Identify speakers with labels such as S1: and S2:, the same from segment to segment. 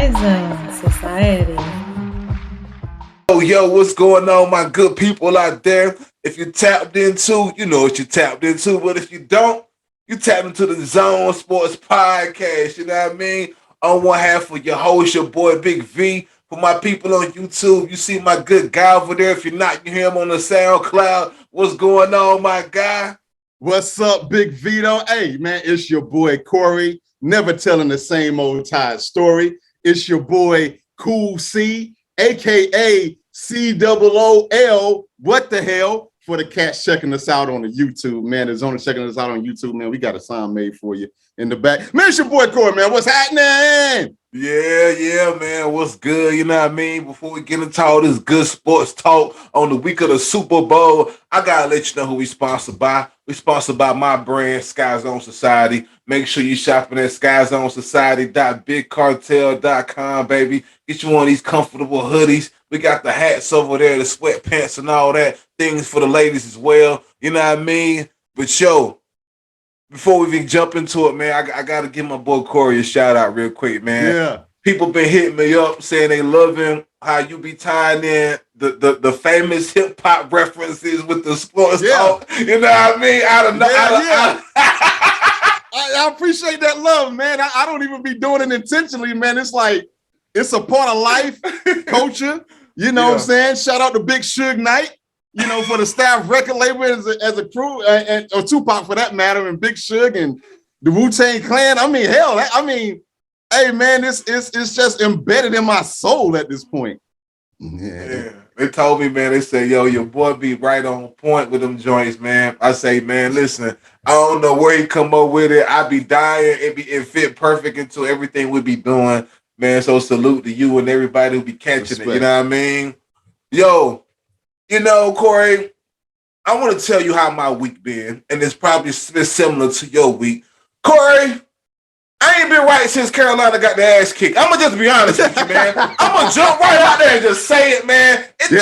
S1: Skyzone.Society.
S2: Yo, what's going on, my good people out there? If you tapped into, you know what you tapped into. But if you don't, you tapped into the Zone Sports Podcast. You know what I mean? On one half of your host, your boy Big V. For my people on YouTube, you see my good guy over there. If you're not, you hear him on the SoundCloud. What's going on, my guy?
S3: What's up, Big Vito? Hey, man, it's your boy Corey. Never telling the same old tired story. It's your boy Cool C, a.k.a. COOL. What the hell? For the cats checking us out on the YouTube, man. There's only checking us out on YouTube, man. We got a song made for you in the back. Man, it's your boy Corey, man. What's happening?
S2: Yeah, man. What's good? You know what I mean? Before we get into all this good sports talk on the week of the Super Bowl, I gotta let you know who we sponsored by. We sponsored by my brand, Skyzone.Society. Make sure you shopping at Skyzone.Society.bigcartel.com, baby. Get you one of these comfortable hoodies. We got the hats over there, the sweatpants and all that. Things for the ladies as well. You know what I mean? But yo, before we even jump into it, man, I got to give my boy Corey a shout out real quick, man.
S3: Yeah.
S2: People been hitting me up saying they loving how you be tying in the famous hip hop references with the sports talk. You know what I mean?
S3: I appreciate that love, man. I don't even be doing it intentionally, man. It's like, it's a part of life, culture. You know what I'm saying? Shout out to Big Suge Knight, you know, for the staff record label as a crew, or Tupac for that matter, and Big Suge and the Wu-Tang Clan. I mean, hell, hey, man, it's just embedded in my soul at this point.
S2: Yeah. They told me, man, they say, yo, your boy be right on point with them joints, man. I say, man, listen, I don't know where he come up with it. I be dying. It fit perfect into everything we be doing, man. So salute to you and everybody who be catching it. You know what I mean? Yo, you know, Corey, I want to tell you how my week been, and it's probably similar to your week. Corey, I ain't been right since Carolina got the ass kicked. I'm going to just be honest with you, man. I'm going to jump right out there and just say it, man. You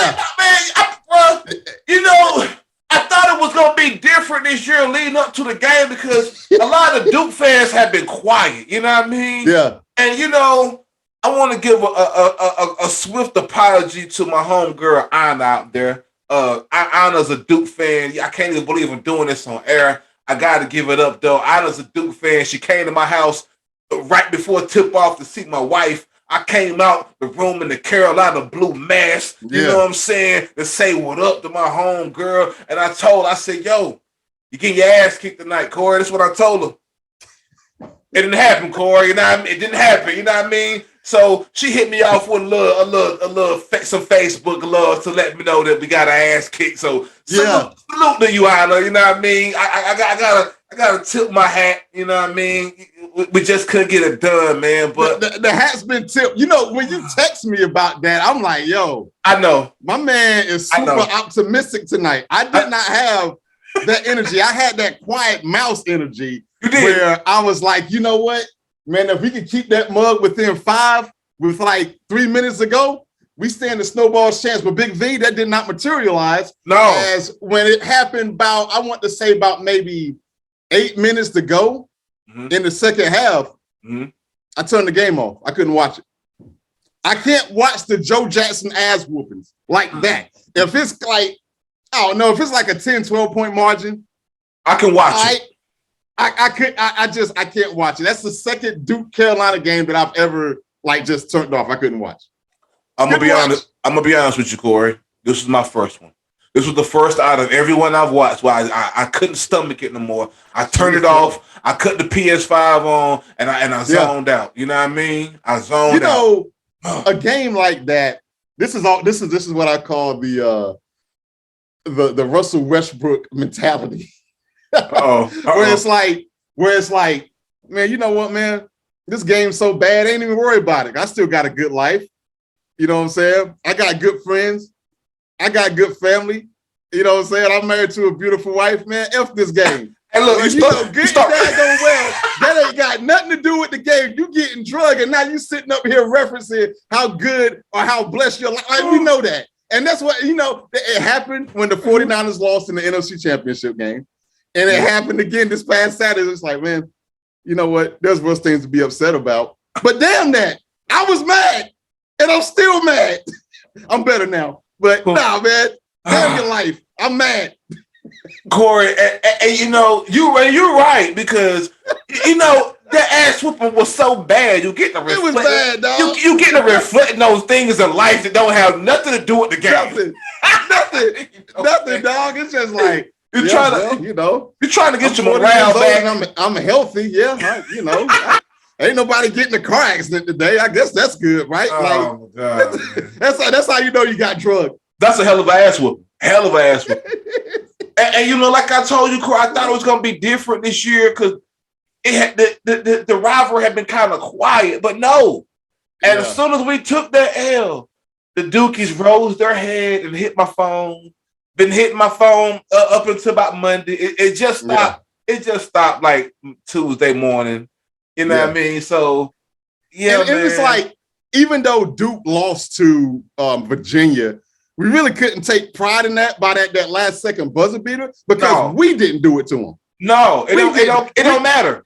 S2: know, I thought it was going to be different this year leading up to the game because a lot of Duke fans have been quiet. You know what I mean?
S3: Yeah.
S2: And, you know, I want to give a swift apology to my homegirl, Anna, out there. Anna's a Duke fan. I can't even believe I'm doing this on air. I got to give it up, though. Anna's a Duke fan. She came to my house right before tip-off to see my wife. I came out the room in the Carolina blue mask, you know what I'm saying, to say what up to my home girl. And I said, yo, you getting your ass kicked tonight, Corey. That's what I told her. It didn't happen, Corey. You know what I mean? It didn't happen. You know what I mean? So she hit me off with some Facebook love to let me know that we got our ass kicked. So salute to you, Anna. You know what I mean? I gotta tip my hat. You know what I mean? We just couldn't get it done, man. But
S3: the hat's been tipped. You know, when you text me about that, I'm like, yo,
S2: I know
S3: my man is super optimistic tonight. I did not have that energy. I had that quiet mouse energy where I was like, you know what, man, if we could keep that mug within 5 with like 3 minutes ago, we stand a snowball's chance. But Big V, that did not materialize.
S2: No.
S3: As when it happened about maybe 8 minutes to go in the second half, I turned the game off. I couldn't watch it. I can't watch the Joe Jackson ass whoopings like that. If it's like, I don't know, if it's like a 10, 12 point margin,
S2: I can watch it.
S3: I can't watch it. That's the second Duke Carolina game that I've ever like just turned off. I couldn't watch.
S2: I'm gonna be honest with you, Corey. This was my first one. This was the first out of everyone I've watched where I couldn't stomach it no more. I turned it off. I cut the PS5 on and I zoned out. You know what I mean? I zoned out.
S3: You know, a game like that. This is what I call the Russell Westbrook mentality. Where it's like, man, you know what, man? This game's so bad, ain't even worry about it. I still got a good life. You know what I'm saying? I got good friends. I got good family. You know what I'm saying? I'm married to a beautiful wife, man. F this game.
S2: Hey, look,
S3: that ain't got nothing to do with the game. You getting drugged, and now you sitting up here referencing how good or how blessed your life. Like, we know that. And that's what, you know, it happened when the 49ers lost in the NFC Championship game. And it happened again this past Saturday. It's like, man, you know what? There's worse things to be upset about. But damn that. I was mad, and I'm still mad. I'm better now, but nah, man, damn your life. I'm mad.
S2: Corey, and you know, you're right, because you know that ass whooping was so bad. You get to reflect.
S3: It was bad, dog.
S2: You get to reflect those things in life that don't have nothing to do with the game.
S3: Nothing, dog. It's just like
S2: you're trying to, you're trying to get your morale back.
S3: I'm healthy, yeah. Ain't nobody getting a car accident today. I guess that's good, right?
S2: Oh my God,
S3: that's how you know you got drugged.
S2: That's a hell of an ass whooping. Hell of an ass whooping. And you know, like I told you, Corey, I thought it was gonna be different this year because it had the rivalry had been kind of quiet, but no. And as soon as we took that L, the Dukies rose their head and hit my phone. Been hitting my phone up until about Monday. It just stopped. Yeah. It just stopped like Tuesday morning. You know what I mean? So yeah,
S3: it was like, even though Duke lost to Virginia, we really couldn't take pride in that by that last second buzzer beater because we didn't do it to them.
S2: No, it don't matter.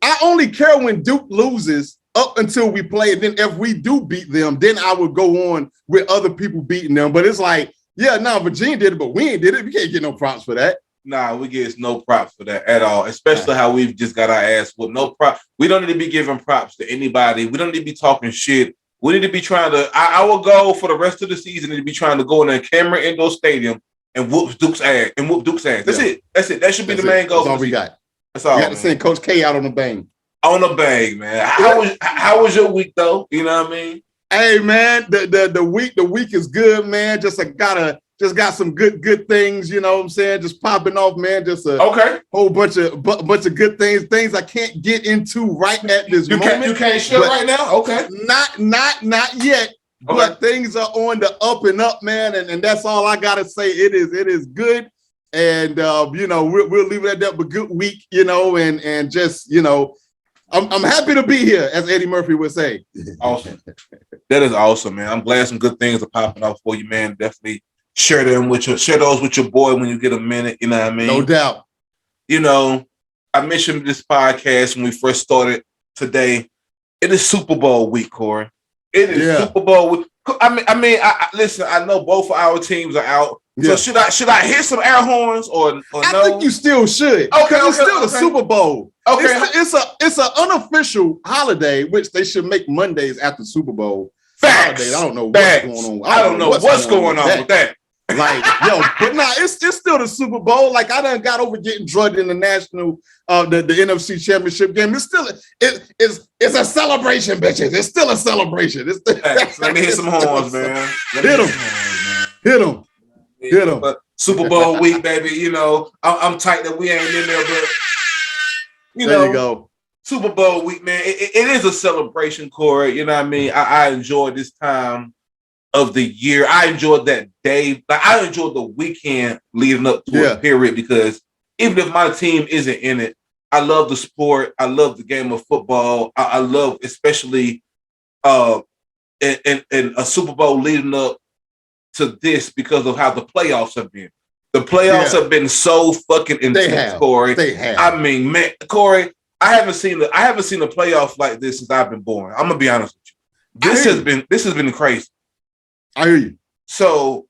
S3: I only care when Duke loses up until we play. Then if we do beat them, then I would go on with other people beating them. But it's like, Virginia did it, but we ain't did it. We can't get no props for that.
S2: Nah, we get no props for that at all, especially how we've just got our ass whooped. No prop. We don't need to be giving props to anybody. We don't need to be talking shit. We need to be trying to, I will go for the rest of the season to be trying to go in a Cameron Indoor Stadium and whoop Duke's ass. That's it. That should be the main goal.
S3: That's all we got.
S2: That's all.
S3: We got to send Coach K out on the bang.
S2: On the bang, man. How was your week though? You know what I mean?
S3: Hey man, the week is good, man. Just got some good things, you know what I'm saying? Just popping off, man. Just a whole bunch of good things I can't get into right at this moment.
S2: You can't share right now? Okay.
S3: Not yet. Okay. But things are on the up and up, man. And that's all I gotta say. It is good. And we'll leave it at that, but good week, and just, I'm happy to be here, as Eddie Murphy would say.
S2: Awesome. That is awesome, man. I'm glad some good things are popping off for you, man. Definitely share those with your boy when you get a minute. You know what I mean?
S3: No doubt.
S2: I mentioned this podcast when we first started today. It is Super Bowl week, Corey. It is Super Bowl week. Listen, I know both of our teams are out. So should I hit some air horns or no?
S3: I think you still should.
S2: Okay,
S3: it's still the Super Bowl.
S2: Okay,
S3: it's an unofficial holiday, which they should make Mondays after Super Bowl.
S2: Facts.
S3: Holidays. I don't know what's going on.
S2: I don't know what's going on with that.
S3: Like, but nah, it's still the Super Bowl. Like, I done got over getting drugged in the national, the NFC Championship game. It's still it's a celebration, bitches. It's still a celebration.
S2: Let me hit some horns, man.
S3: Hit them.
S2: But Super Bowl week, baby. I'm tight that we ain't in there, but
S3: there you go.
S2: Super Bowl week, man. It is a celebration, Corey. You know what I mean? I enjoy this time of the year. I enjoyed that day. Like, I enjoyed the weekend leading up to a period, because even if my team isn't in it, I love the sport. I love the game of football. I love, especially in a Super Bowl leading up to this, because of how the playoffs have been. The playoffs have been so fucking intense, Corey.
S3: They have.
S2: I mean, man, Corey, I haven't seen a playoff like this since I've been born. I'm gonna be honest with you. This has been crazy.
S3: I hear you.
S2: So,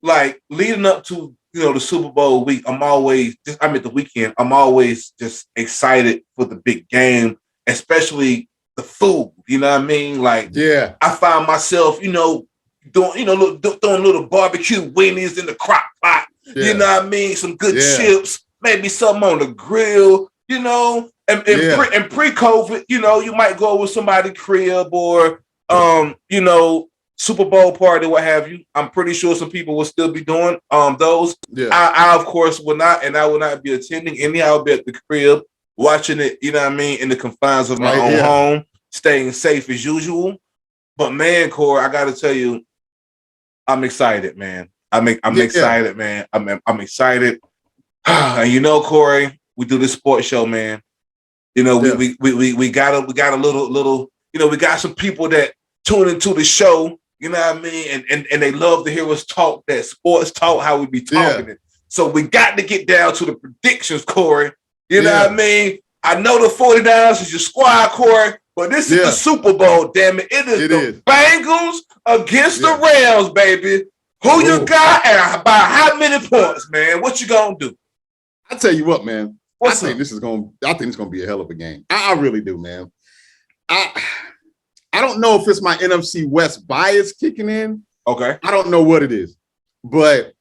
S2: like, leading up to the Super Bowl week, the weekend, I'm always just excited for the big game, especially the food. You know what I mean? Like, I find myself, doing little barbecue weenies in the crock pot. Yeah. You know what I mean? Some good chips, maybe something on the grill. And pre-COVID, you might go with somebody's crib or Super Bowl party, what have you. I'm pretty sure some people will still be doing those. Yeah. I of course will not, and I will not be attending any. I'll be at the crib watching it, you know what I mean, in the confines of my own home, staying safe as usual. But man, Corey, I gotta tell you, I'm excited, man. I'm excited, man. I'm excited. And Corey, we do this sports show, man. We got a little, we got some people that tune into the show. You know what I mean? And they love to hear us talk that sports talk, how we be talking it. So we got to get down to the predictions, Corey. You know what I mean? I know the 49ers is your squad, Corey, but this is the Super Bowl, damn it. It is Bengals against the Rams, baby. Who you got and by how many points, man? What you gonna do?
S3: I tell you what, man. I think it's gonna be a hell of a game. I really do, man. I don't know if it's my NFC West bias kicking in.
S2: Okay.
S3: I don't know what it is, but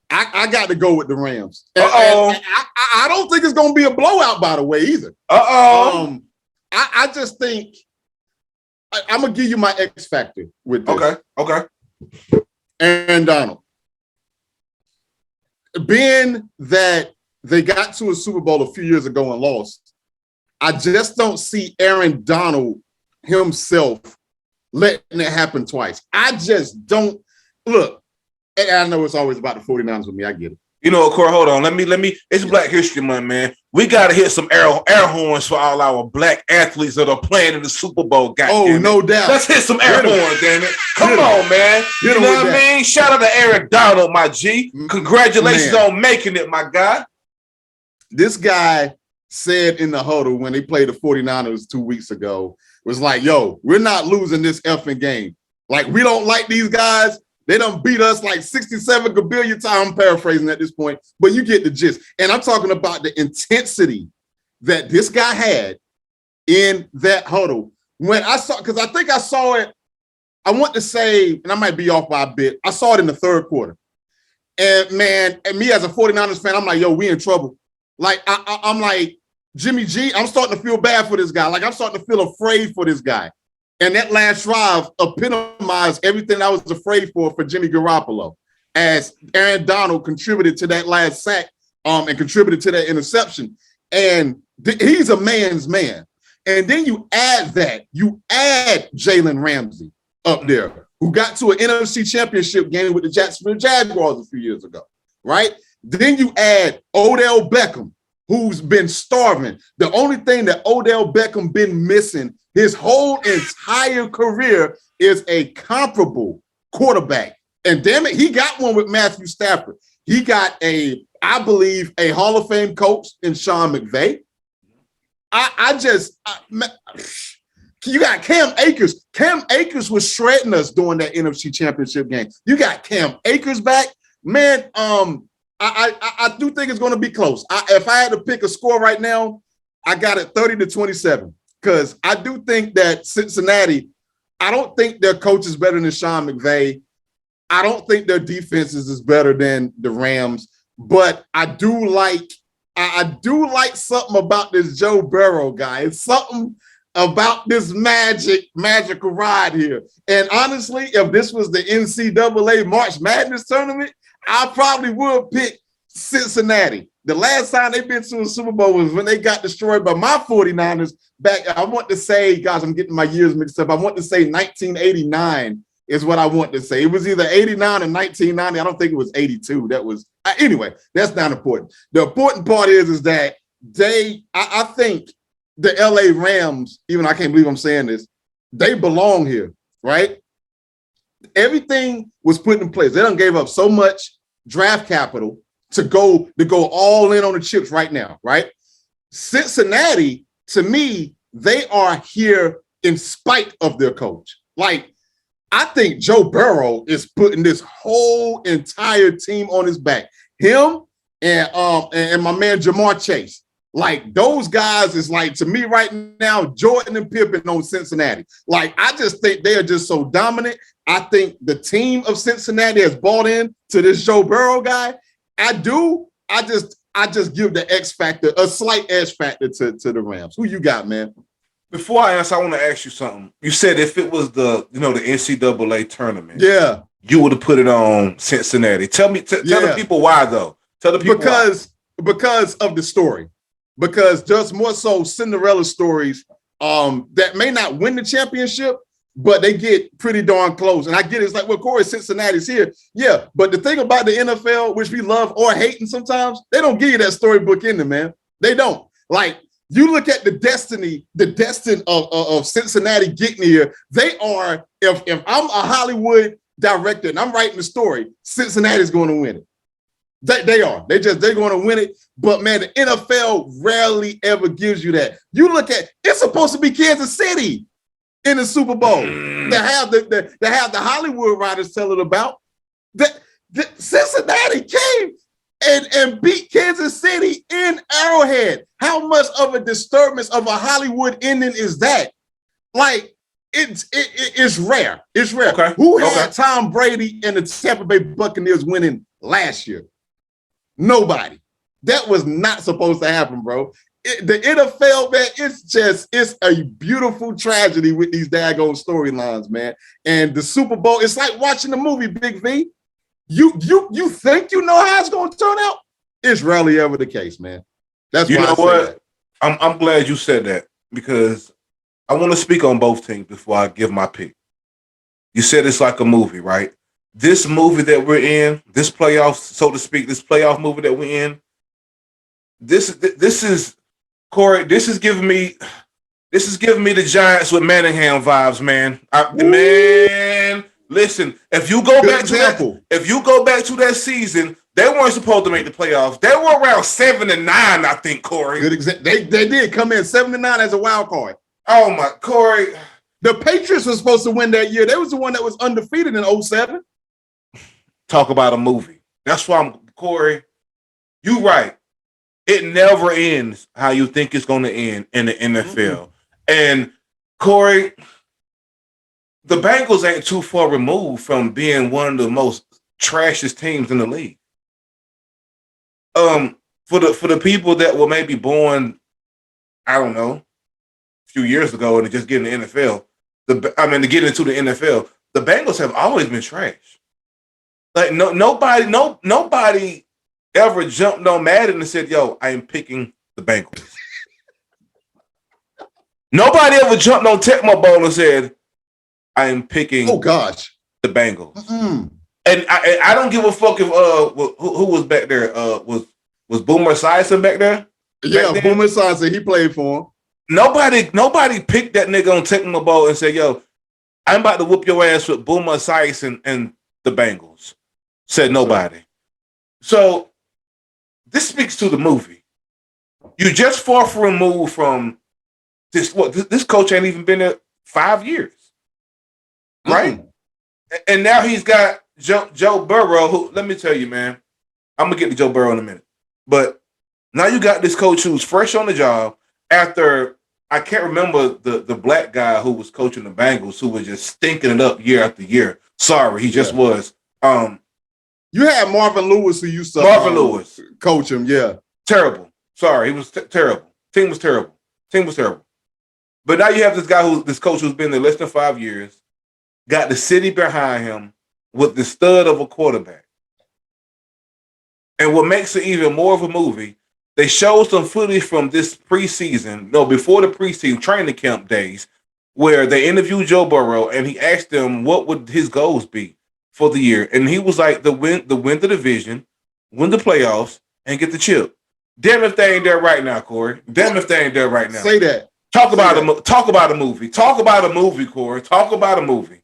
S3: I got to go with the Rams. I don't think it's gonna be a blowout, by the way, either. I just think I'm gonna give you my X factor with this.
S2: Okay.
S3: Aaron Donald. Being that they got to a Super Bowl a few years ago and lost, I just don't see Aaron Donald himself letting it happen twice. I just don't. Look, and I know it's always about the 49ers with me. I get it.
S2: You know, Corey, hold on. Let me. It's Black History Month, man. We got to hit some air horns for all our black athletes that are playing in the Super Bowl.
S3: No doubt.
S2: Let's hit some air horns, damn it. Come on, man. You know what I mean? Shout out to Aaron Donald, my G. Congratulations on making it, my guy.
S3: This guy said in the huddle when they played the 49ers 2 weeks ago, was like, yo, we're not losing this effing game. Like, we don't like these guys. They done beat us like 67 gabillion times. I'm paraphrasing at this point, but you get the gist. And I'm talking about the intensity that this guy had in that huddle. When I saw, because I think I saw it, I want to say, and I might be off by a bit, I saw it in the third quarter. And man, and me as a 49ers fan, I'm like, yo, we in trouble. Like, I'm like, Jimmy G, I'm starting to feel bad for this guy. Like, I'm starting to feel afraid for this guy. And that last drive epitomized everything I was afraid for Jimmy Garoppolo, as Aaron Donald contributed to that last sack and contributed to that interception. And he's a man's man. And then you add Jalen Ramsey up there, who got to an NFC championship game with the Jacksonville Jaguars a few years ago, right? Then you add Odell Beckham, who's been starving. The only thing that Odell Beckham been missing his whole entire career is a comparable quarterback. And damn it, he got one with Matthew Stafford. He got I believe, a Hall of Fame coach in Sean McVay. You got Cam Akers. Cam Akers was shredding us during that NFC Championship game. You got Cam Akers back. Man, I do think it's going to be close. If I had to pick a score right now, I got it 30-27. Because I do think that Cincinnati, I don't think their coach is better than Sean McVay. I don't think their defense is better than the Rams. But I do like something about this Joe Burrow guy. It's something about this magical ride here. And honestly, if this was the NCAA March Madness tournament, I probably would pick Cincinnati. The last time they've been to a Super Bowl was when they got destroyed by my 49ers back. I want to say, gosh, I'm getting my years mixed up. I want to say 1989 is what I want to say. It was either 89 or 1990. I don't think it was 82. That was, anyway, that's not important. The important part is that I think the LA Rams, even I can't believe I'm saying this, they belong here, right? Everything was put in place. They done gave up so much draft capital to go all in on the chips right now, right? Cincinnati, to me, they are here in spite of their coach. Like, I think Joe Burrow is putting this whole entire team on his back. Him and my man Jamar Chase. Like, those guys is like, to me right now, Jordan and Pippen on Cincinnati. Like, I just think they are just so dominant. I think the team of Cincinnati has bought in to this Joe Burrow guy. I just give the X factor, a slight edge factor to the Rams. Who you got, man?
S2: Before I answer, I want to ask you something. You said if it was the NCAA tournament, you would have put it on Cincinnati. Tell the people why, though. Tell the people
S3: because of the story. Because there's more so Cinderella stories that may not win the championship, but they get pretty darn close. And I get it. It's like, well, Corey, Cincinnati's here. Yeah, but the thing about the NFL, which we love or hating sometimes, they don't give you that storybook ending, man. They don't. Like, you look at the destiny of Cincinnati getting here. They are, if I'm a Hollywood director and I'm writing the story, Cincinnati's going to win it. They are. They're going to win it. But man, the NFL rarely ever gives you that. You look at it's supposed to be Kansas City in the Super Bowl. They have the Hollywood writers tell it about. The Cincinnati came and beat Kansas City in Arrowhead. How much of a disturbance of a Hollywood ending is that? Like, it's rare. It's rare. Okay. Who had Tom Brady and the Tampa Bay Buccaneers winning last year? Nobody. That was not supposed to happen, bro. The NFL, man, it's a beautiful tragedy with these daggone storylines, man. And the Super Bowl, it's like watching the movie, Big V. You think you know how it's going to turn out? It's rarely ever the case, man. That's
S2: you know what? I'm glad you said that because I want to speak on both teams before I give my pick. You said it's like a movie, right? This movie that we're in, this playoff, so to speak, this playoff movie that we're in, this is Corey. This is giving me the Giants with Manningham vibes, man. Man, listen, if you go back to that season, they weren't supposed to make the playoffs. They were around 7-9, I think, Corey.
S3: Good example. They did come in 7-9 as a wild card.
S2: Oh my, Corey.
S3: The Patriots were supposed to win that year. They was the one that was undefeated in 2007.
S2: Talk about a movie. That's why Corey, you right. It never ends how you think it's going to end in the NFL. Mm-hmm. And Corey, the Bengals ain't too far removed from being one of the most trashiest teams in the league. For the people that were maybe born, I don't know, a few years ago and just get in the NFL, to get into the NFL, the Bengals have always been trash. Like nobody ever jumped on Madden and said, "Yo, I am picking the Bengals." Nobody ever jumped on Tecmo Bowl and said, "I am picking."
S3: Oh gosh,
S2: the Bengals. Mm-hmm. And I don't give a fuck if who was back there. Was Boomer Esiason back there?
S3: Yeah, Boomer Esiason. He played for him.
S2: Nobody picked that nigga on Tecmo Bowl and said, "Yo, I'm about to whoop your ass with Boomer Esiason and the Bengals." Said nobody. So this speaks to the movie. You just far removed from this. What this coach ain't even been there 5 years, right? And now he's got Joe Burrow. Who, let me tell you, man, I'm gonna get to Joe Burrow in a minute. But now you got this coach who's fresh on the job after I can't remember the black guy who was coaching the Bengals who was just stinking it up year after year. Sorry, he just was.
S3: You had Marvin Lewis who used to
S2: Lewis
S3: coach him. Yeah,
S2: terrible. Sorry, he was terrible. Team was terrible. But now you have this coach who's been there less than 5 years, got the city behind him with the stud of a quarterback. And what makes it even more of a movie, they showed some footage from this preseason, before the preseason training camp days, where they interviewed Joe Burrow and he asked them what would his goals be for the year. And he was like, win the division, win the playoffs, and get the chip. Damn if they ain't there right now, Corey. Damn if they ain't there right now.
S3: Say that.
S2: Talk about a movie. Talk about a movie, Corey. Talk about a movie.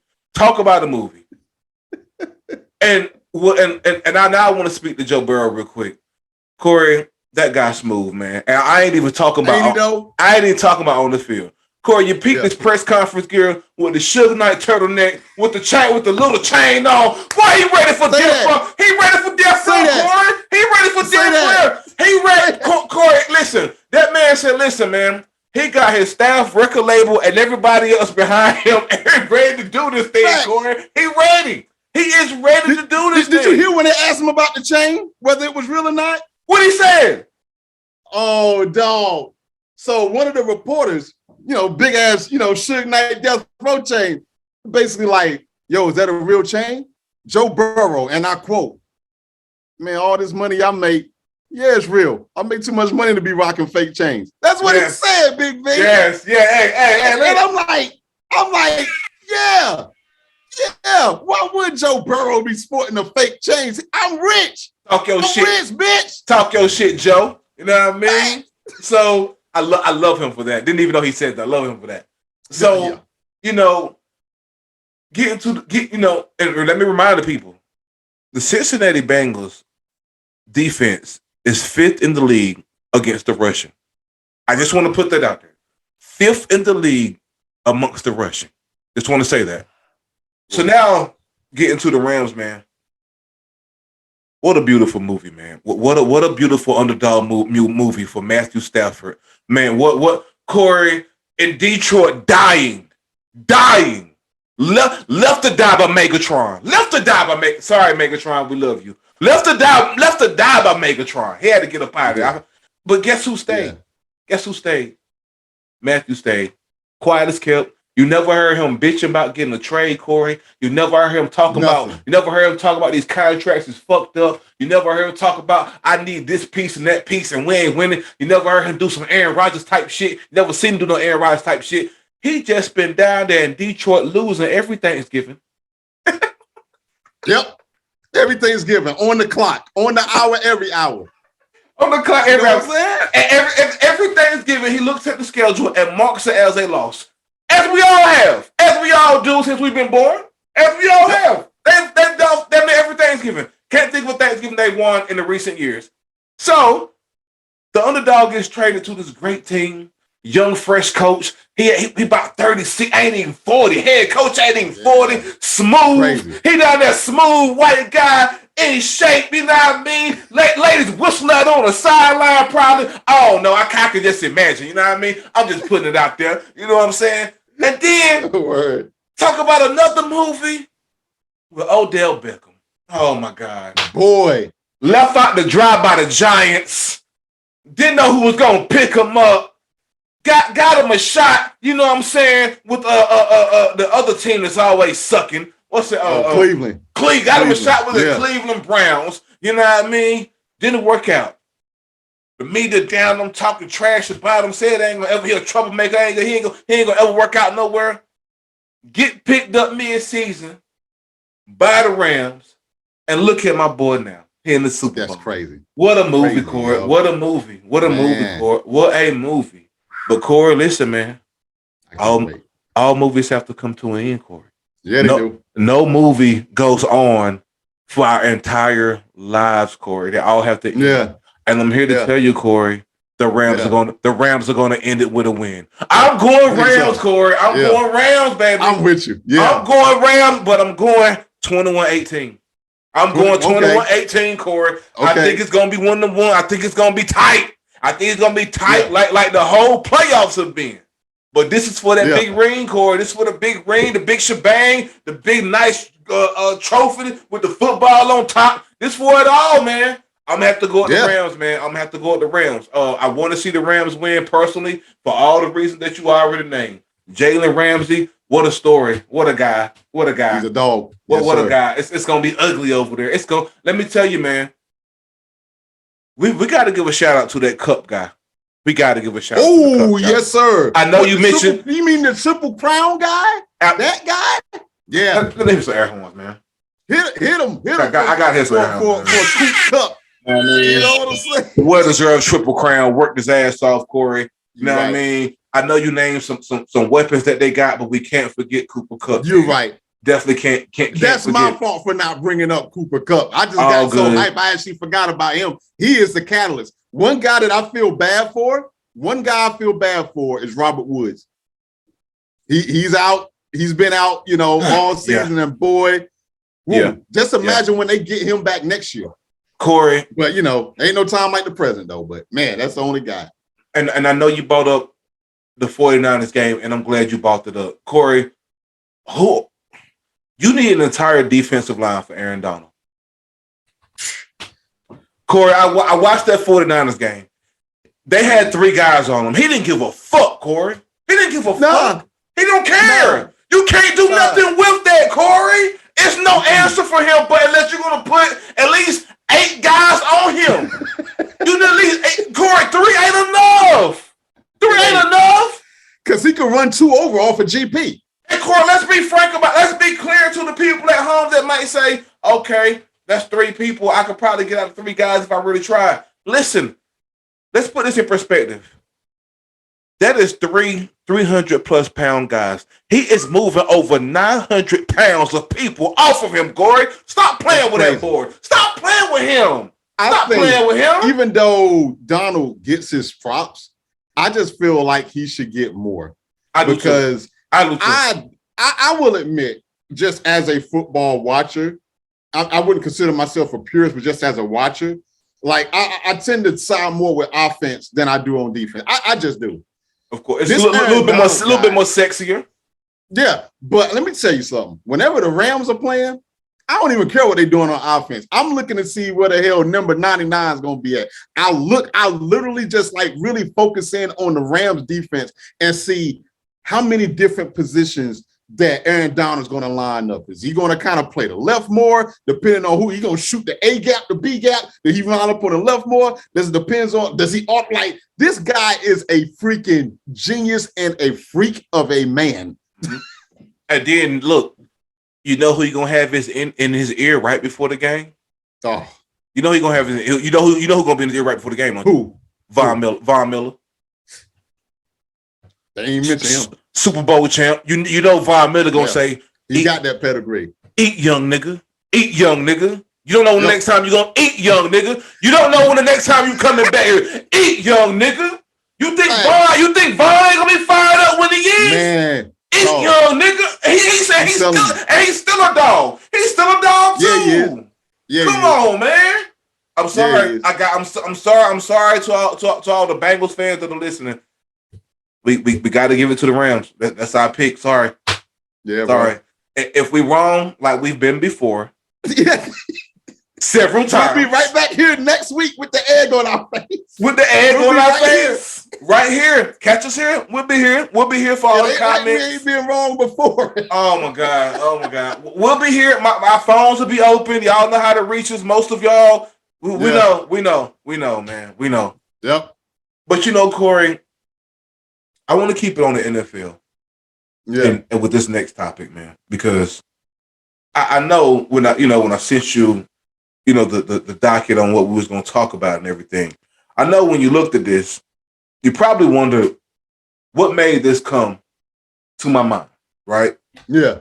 S2: And I now want to speak to Joe Burrow real quick. Corey, that guy's smooth, man. And I ain't even talking about on the field. Corey, you peeped this press conference gear with the Suge Knight turtleneck, with the chain, with the little chain on. Boy, he ready for death. He ready for death, Corey. He ready for death. He ready. Corey, listen. That man said, "Listen, man." He got his staff, record label, and everybody else behind him, and he's ready to do this thing, Corey. He ready. He is ready to do this thing.
S3: Did you hear when they asked him about the chain, whether it was real or not?
S2: What he said?
S3: Oh, dog. So one of the reporters, big ass, Suge Knight Death Row chain, basically like, "Yo, is that a real chain?" Joe Burrow, and I quote, "Man, all this money I make, yeah, it's real. I make too much money to be rocking fake chains." That's what he said, Big V.
S2: Yes, yeah, hey.
S3: And I'm like, yeah. Why would Joe Burrow be sporting a fake chains? I'm rich.
S2: Talk your shit,
S3: rich, bitch.
S2: Talk your shit, Joe. You know what I mean? So I love him for that. Didn't even know he said that. I love him for that. So and let me remind the people, the Cincinnati Bengals defense is 5th in the league against the rushing. I just want to put that out there. 5th in the league amongst the rushing. Just want to say that. So now, getting to the Rams, man. What a beautiful movie, man. What a beautiful underdog movie for Matthew Stafford. Man, what Corey in Detroit dying. Left to die by Megatron. Sorry, Megatron, we love you. Left to die by Megatron. He had to get up out of there. But guess who stayed? Matthew stayed. Quiet as kept. You never heard him bitching about getting a trade, Corey. You never heard him talk about these contracts is fucked up. You never heard him talk about I need this piece and that piece and we ain't winning. You never heard him do some Aaron Rodgers type shit. You never seen him do no Aaron Rodgers type shit. He just been down there in Detroit losing every Thanksgiving.
S3: Yep. Every Thanksgiving. On the clock. On the hour, every hour.
S2: On the clock, every hour. And every Thanksgiving, he looks at the schedule and marks it as a loss. As we all have. As we all do since we've been born. As we all have. They've done every Thanksgiving. Can't think of a Thanksgiving they won in the recent years. So, the underdog gets traded to this great team. Young, fresh coach. He about 36, ain't even 40. Head coach ain't even 40. Smooth. Crazy. He down there smooth, white guy, in shape, you know what I mean? Ladies whistling out on the sideline probably. Oh, no, I can just imagine, you know what I mean? I'm just putting it out there. You know what I'm saying? And then, talk about another movie with Odell Beckham. Oh, my God.
S3: Boy.
S2: Left out to dry by the Giants. Didn't know who was going to pick him up. Got him a shot, you know what I'm saying, with the other team that's always sucking. What's it?
S3: Cleveland.
S2: Got him a shot with the Cleveland Browns. You know what I mean? Didn't work out. The media down them talking trash about him, said they ain't gonna ever be a troublemaker. He ain't gonna ever work out nowhere. Get picked up mid-season by the Rams, and look at my boy now. He in the Super Bowl.
S3: That's crazy.
S2: What a movie, Corey. Yo. What a movie, Corey. What a movie. But Corey, listen, man. All movies have to come to an end, Corey.
S3: Yeah, they do.
S2: No movie goes on for our entire lives, Corey. They all have to end.
S3: Yeah.
S2: And I'm here to tell you, Corey, the Rams are gonna end it with a win. I'm going Rams, Corey. I'm going Rams, baby.
S3: I'm with you. Yeah.
S2: I'm going Rams, but I'm going 21-18. I'm going 21-18, Corey. Okay. I think it's gonna be 1-1. I think it's gonna be tight. Like the whole playoffs have been. But this is for that big ring, Corey. This is for the big ring, the big shebang, the big nice trophy with the football on top. This for it all, man. I'm going to have to go with the Rams, man. I'm going to have to go with the Rams. I want to see the Rams win personally for all the reasons that you already named. Jalen Ramsey, what a story. What a guy.
S3: He's a dog.
S2: What a guy. It's going to be ugly over there. Let me tell you, man. We got to give a shout out to that Cup guy. We got to give a shout out to the Cup guy.
S3: Yes, sir.
S2: I know you mentioned.
S3: You mean the Triple Crown guy? That guy? Yeah.
S2: Let me some air horns, man.
S3: Hit him.
S2: I got his air horns.
S3: For a Coop Cup. You know what I'm saying?
S2: Well deserved Triple Crown. Worked his ass off, Corey. You know what I mean? I know you named some weapons that they got, but we can't forget Cooper Kupp.
S3: You're right.
S2: Definitely can't.
S3: That's
S2: forget.
S3: my fault for not bringing up Cooper Kupp. I just got so hyped. I actually forgot about him. He is the catalyst. One guy that I feel bad for. Is Robert Woods. He's out. He's been out, all season. And boy, just imagine when they get him back next year,
S2: Corey.
S3: But ain't no time like the present though. But man, that's the only guy.
S2: And I know you brought up the 49ers game, and I'm glad you brought it up, Corey. You need an entire defensive line for Aaron Donald. Corey, I watched that 49ers game. They had 3 guys on him. He didn't give a fuck, Corey. He didn't give a fuck. He don't care. You can't do nothing with that, Corey. It's no answer for him, but unless you're going to put at least 8 guys on him. You need at least 8. Corey, 3 ain't enough. 3 ain't enough.
S3: Because he can run 2 over off of GP.
S2: And Corey, let's be clear to the people at home that might say, okay, that's 3 people. I could probably get out of 3 guys if I really try. Listen, let's put this in perspective. That is 300-plus pound guys. He is moving over 900 pounds of people off of him, Corey. Stop playing with that board. Stop playing with him. Stop playing with him.
S3: Even though Donald gets his props, I just feel like he should get more. I do too. I will admit, just as a football watcher, I wouldn't consider myself a purist, but just as a watcher, like I tend to side more with offense than I do on defense. I just do.
S2: Of course, it's a little bit more sexier.
S3: Yeah, but let me tell you something. Whenever the Rams are playing, I don't even care what they're doing on offense. I'm looking to see where the hell number 99 is going to be at. I literally just like really focus in on the Rams defense and see how many different positions that Aaron Donald's going to line up. Is he going to kind of play the left more, depending on who he's going to shoot the A gap, the B gap? Does he line up on the left more? Does he opt like this guy is a freaking genius and a freak of a man.
S2: And then look, you know who you're gonna have is in his ear right before the game?
S3: Oh.
S2: You know he's gonna have you know who gonna be in his ear right before the game?
S3: Who?
S2: Von Miller.
S3: They ain't mention him.
S2: Super Bowl champ. You know Von Miller gonna say
S3: he got that pedigree.
S2: Eat young nigga. Eat young nigga. You don't know when the next time you're gonna eat young nigga. You don't know when the next time you coming back here. Eat young nigga. You think Von ain't gonna be fired up when he is?
S3: Man.
S2: Eat young nigga. He said he's still a dog. He's still a dog too.
S3: Yeah.
S2: Come on, man. I'm sorry. I'm sorry to all the Bengals fans that are listening. We got to give it to the Rams. That's our pick. Sorry.
S3: Yeah.
S2: Sorry. Bro. If we wrong, like we've been before, several times,
S3: we'll be right back here next week with the egg on our face.
S2: With the egg on our face. Right here. Catch us here. We'll be here. We'll be here for all the comments.
S3: We ain't been wrong before.
S2: Oh my God. We'll be here. My phones will be open. Y'all know how to reach us. Most of y'all, we know, man. We know.
S3: Yep.
S2: But you know, Corey, I want to keep it on the NFL.
S3: Yeah.
S2: And with this next topic, man, because I know when I sent you, the docket on what we was going to talk about and everything. I know when you looked at this, you probably wondered what made this come to my mind, right?
S3: Yeah.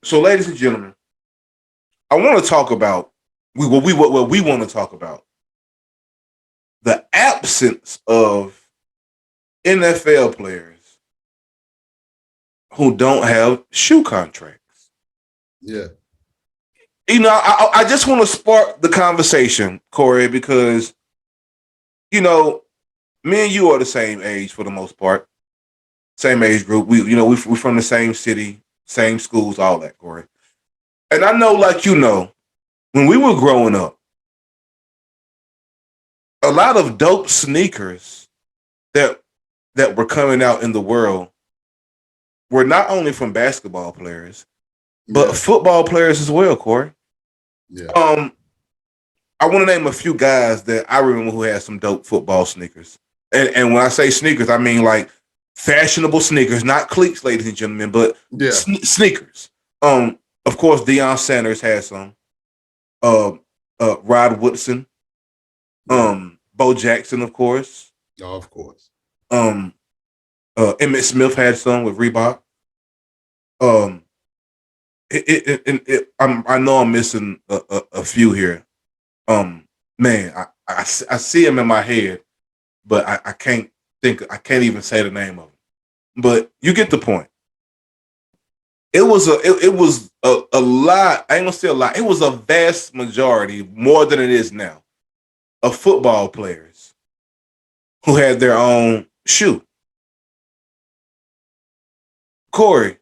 S2: So, ladies and gentlemen, I want to talk about what we want to talk about: the absence of NFL players who don't have shoe contracts.
S3: Yeah.
S2: I just want to spark the conversation, Corey, because me and you are the same age for the most part, same age group. We're from the same city, same schools, all that, Corey. And I know, like when we were growing up, a lot of dope sneakers that were coming out in the world were not only from basketball players, but football players as well, Corey.
S3: Yeah.
S2: I want to name a few guys that I remember who had some dope football sneakers. And when I say sneakers, I mean like fashionable sneakers, not cleats, ladies and gentlemen, but sneakers. Of course, Deion Sanders had some. Rod Woodson. Bo Jackson, of course.
S3: Oh, of course.
S2: Emmitt Smith had some with Reebok. I know I'm missing a few here. Man, I see him in my head, but I can't even say the name of him. But you get the point. It was a lot. I ain't gonna say a lot. It was a vast majority, more than it is now, of football players who had their own shoe. Corey,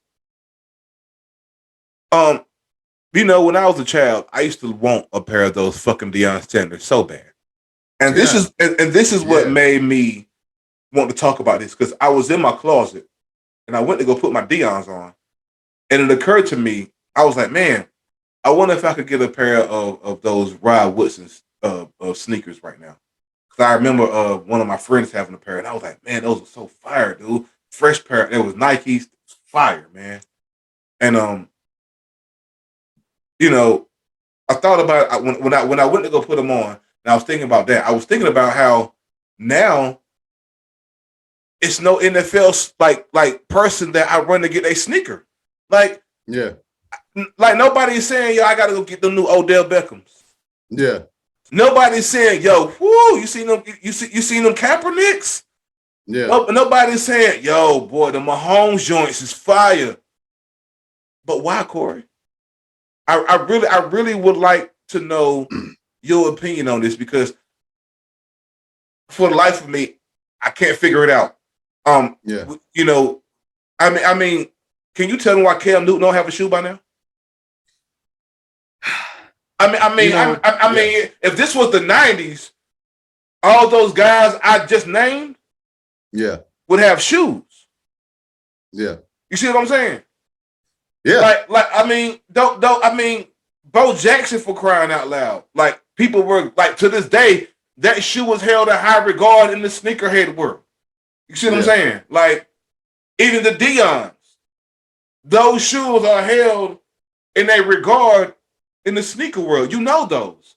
S2: when I was a child, I used to want a pair of those fucking Deion Sanders so bad. And this is what made me want to talk about this, because I was in my closet and I went to go put my Deons on. And it occurred to me, I was like, man, I wonder if I could get a pair of those Rod Woodson's sneakers right now. Because I remember one of my friends having a pair, and I was like, man, those are so fire, dude. Fresh pair. It was Nikes. Fire, man. And I thought about it when I went to go put them on, and I was thinking about that. I was thinking about how now it's no NFL like person that I run to get a sneaker. Like nobody's saying, yo, I gotta go get the new Odell Beckhams.
S3: Yeah.
S2: Nobody's saying, yo, whoo, you seen them, you seen them Kaepernicks?
S3: Yeah.
S2: Nobody's saying, yo, boy, the Mahomes joints is fire. But why, Corey? I really would like to know your opinion on this, because for the life of me, I can't figure it out. You know, I mean, can you tell me why Cam Newton don't have a shoe by now? I mean, if this was the 90s, all those guys I just named, would have shoes.
S3: Yeah.
S2: You see what I'm saying?
S3: Yeah.
S2: Like I mean, Bo Jackson, for crying out loud. Like, people were like, to this day, that shoe was held in high regard in the sneakerhead world. You see what I'm saying? Like, even the Deons, those shoes are held in a regard in the sneaker world. You know those.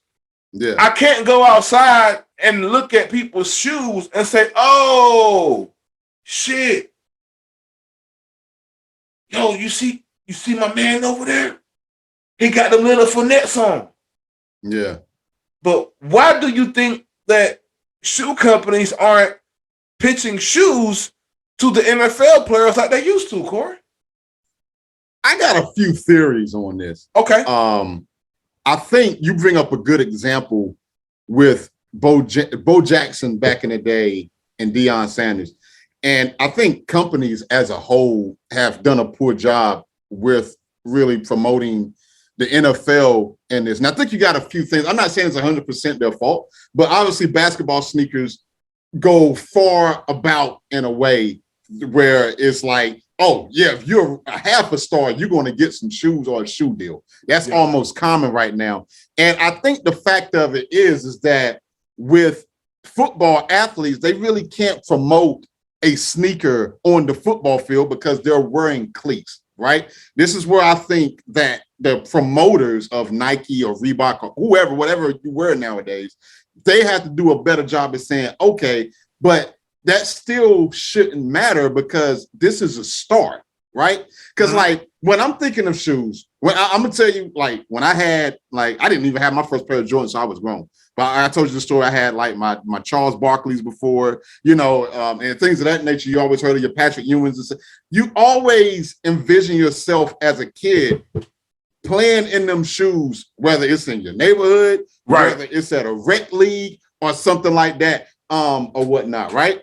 S3: Yeah.
S2: I can't go outside and look at people's shoes and say, oh, shit. Yo, you see my man over there? He got the little Fournettes on.
S3: Yeah.
S2: But why do you think that shoe companies aren't pitching shoes to the NFL players like they used to, Corey?
S3: I got a few theories on this.
S2: Okay.
S3: I think you bring up a good example with Bo Jackson back in the day and Deion Sanders. And I think companies as a whole have done a poor job with really promoting the NFL in this. And I think you got a few things. I'm not saying it's 100% their fault, but obviously basketball sneakers go far about in a way where it's like, oh, yeah, if you're a half a star, you're going to get some shoes or a shoe deal. That's almost common right now. And I think the fact of it is that with football athletes, they really can't promote a sneaker on the football field because they're wearing cleats, right? This is where I think that the promoters of Nike or Reebok or whoever, whatever you wear nowadays, they have to do a better job of saying, okay, but that still shouldn't matter because this is a start, right? Because like when I'm thinking of shoes, when I'm gonna tell you, like when I had, like, I didn't even have my first pair of Jordans, so I was grown. But I told you the story. I had like my Charles Barkley's before, and things of that nature. You always heard of your Patrick Ewings. And stuff. You always envision yourself as a kid playing in them shoes, whether it's in your neighborhood, whether it's at a rec league or something like that, or whatnot, right?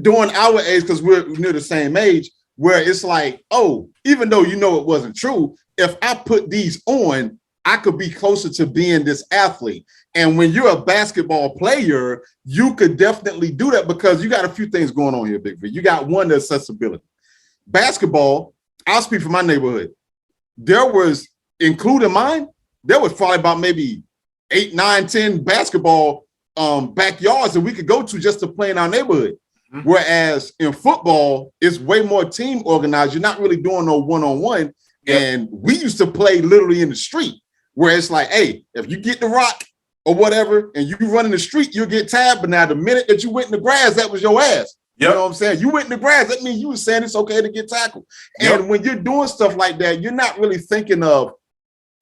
S3: During our age, because we're near the same age, where it's like, oh, even though it wasn't true, if I put these on, I could be closer to being this athlete. And when you're a basketball player, you could definitely do that because you got a few things going on here, Big V. You got one, the accessibility. Basketball, I'll speak for my neighborhood. There was, including mine, there was probably about maybe 8, 9, 10 basketball backyards that we could go to just to play in our neighborhood. Mm-hmm. Whereas in football, it's way more team organized. You're not really doing no one-on-one. Yep. And we used to play literally in the street where it's like, hey, if you get the rock or whatever and you run in the street, you'll get tagged. But now the minute that you went in the grass, that was your ass. Yep. You know what I'm saying? You went in the grass. That means you were saying it's okay to get tackled. Yep. And when you're doing stuff like that, you're not really thinking of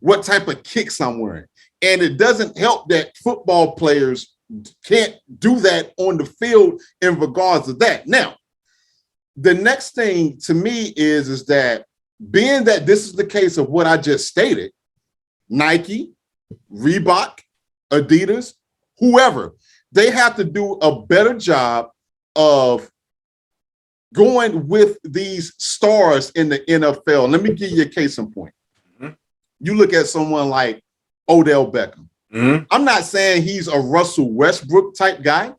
S3: what type of kicks I'm wearing. And it doesn't help that football players can't do that on the field in regards to that. Now, the next thing to me is that being that this is the case of what I just stated, Nike, Reebok, Adidas, whoever, they have to do a better job of going with these stars in the NFL. Let me give you a case in point. Mm-hmm. You look at someone like Odell Beckham. Mm-hmm. I'm not saying he's a Russell Westbrook type guy,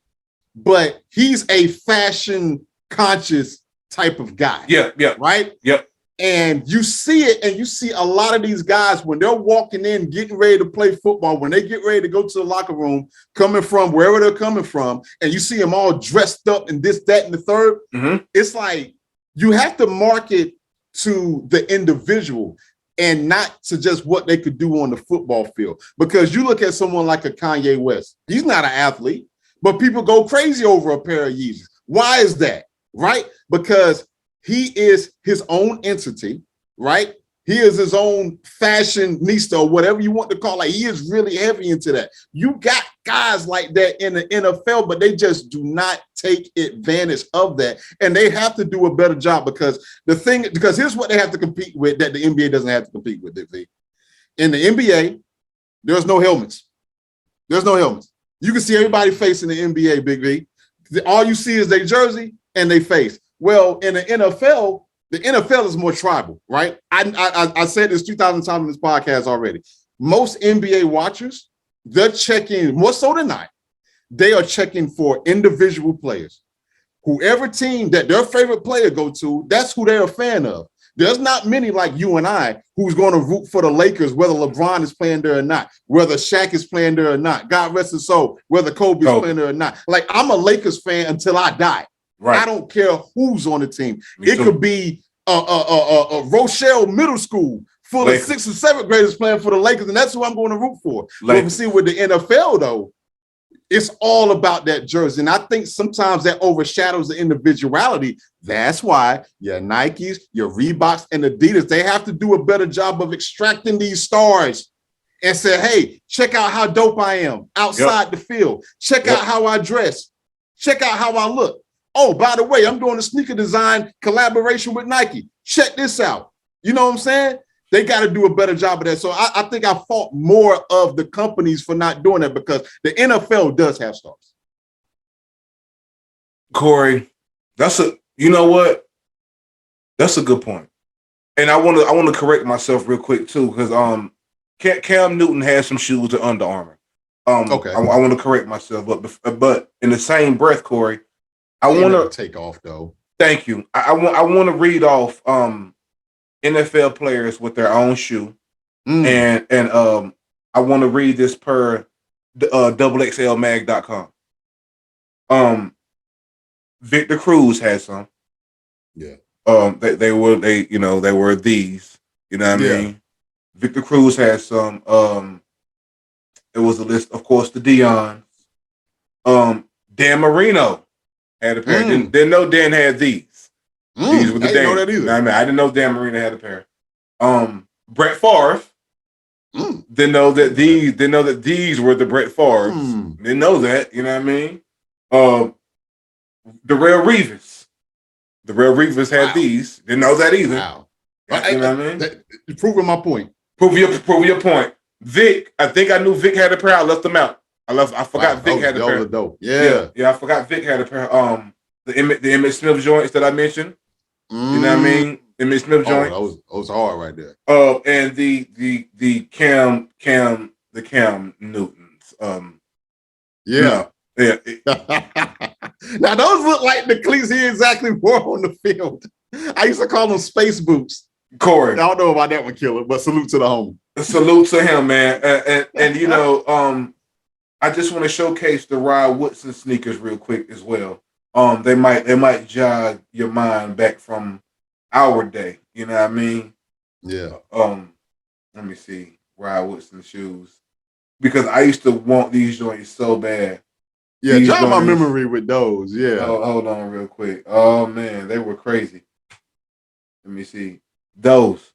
S3: but he's a fashion conscious type of guy. Yeah. Right? Yep. And you see it, and you see a lot of these guys when they're walking in, getting ready to play football, when they get ready to go to the locker room, coming from wherever they're coming from, and you see them all dressed up and this, that, and the third. Mm-hmm. It's like you have to market to the individual and not to just what they could do on the football field. Because you look at someone like a Kanye West, he's not an athlete, but people go crazy over a pair of Yeezys. Why is that? Right? Because he is his own entity, right? He is his own fashionista or whatever you want to call it. He is really heavy into that. You got guys like that in the NFL, but they just do not take advantage of that. And they have to do a better job because here's what they have to compete with that the NBA doesn't have to compete with. In the NBA, there's no helmets. There's no helmets. You can see everybody facing the NBA, Big V. All you see is their jersey and they face. Well, in the NFL is more tribal, right? I said this 2,000 times in this podcast already. Most NBA watchers, they're checking, more so than not, they are checking for individual players. Whoever team that their favorite player go to, that's who they're a fan of. There's not many like you and I who's going to root for the Lakers, whether LeBron is playing there or not, whether Shaq is playing there or not, God rest his soul, whether Kobe is playing there or not. Like, I'm a Lakers fan until I die. Right. I don't care who's on the team. It could be a Rochelle Middle School full of 6th and 7th graders playing for the Lakers, and that's who I'm going to root for. But we see with the NFL, though, it's all about that jersey. And I think sometimes that overshadows the individuality. That's why your Nikes, your Reeboks, and Adidas, they have to do a better job of extracting these stars and say, hey, check out how dope I am outside the field. Check out how I dress. Check out how I look. Oh, by the way, I'm doing a sneaker design collaboration with Nike. Check this out. You know what I'm saying? They got to do a better job of that. So I think I fault more of the companies for not doing that because the NFL does have stars.
S2: Corey, you know what? That's a good point. And I want to correct myself real quick too, because Cam Newton has some shoes at Under Armour. Okay. I want to correct myself, but in the same breath, Corey, I want to
S3: take off though.
S2: Thank you. I want to read off NFL players with their own shoe, and I want to read this per XXLmag.com. Victor Cruz had some.
S3: Yeah.
S2: They were these. You know what I mean? Victor Cruz had some. It was a list, of course, the Deions. Dan Marino had a pair. Didn't know Dan had these. These were the Dan. I didn't know that either. I mean, I didn't know Dan Marino had a pair. Brett Favre. Didn't know that these were the Brett Favres. Didn't know that. You know what I mean? Darrelle Revis. Darrelle Revis had these. Didn't know that either. Wow. You know what I mean?
S3: Proving my point.
S2: Prove your point. Vic. I think I knew Vic had a pair. I left them out. I forgot Vic had a pair.
S3: Dope.
S2: Yeah. I forgot Vic had a pair. The Emmitt Smith joints that I mentioned. You know what I mean? Emmitt Smith joints.
S3: Those hard right there.
S2: And the Cam Newtons.
S3: Yeah. Now those look like the cleats he exactly wore on the field. I used to call them space boots.
S2: Corey.
S3: I don't know about that one, Killer, but salute to the homie.
S2: Salute to him, man. And you know, I just want to showcase the Rod Woodson sneakers real quick as well. They might jog your mind back from our day. You know what I mean?
S3: Yeah.
S2: Let me see. Rod Woodson shoes. Because I used to want these joints so bad.
S3: Yeah, jog my memory with those. Yeah.
S2: Hold on real quick. Oh man, they were crazy. Let me see. Those.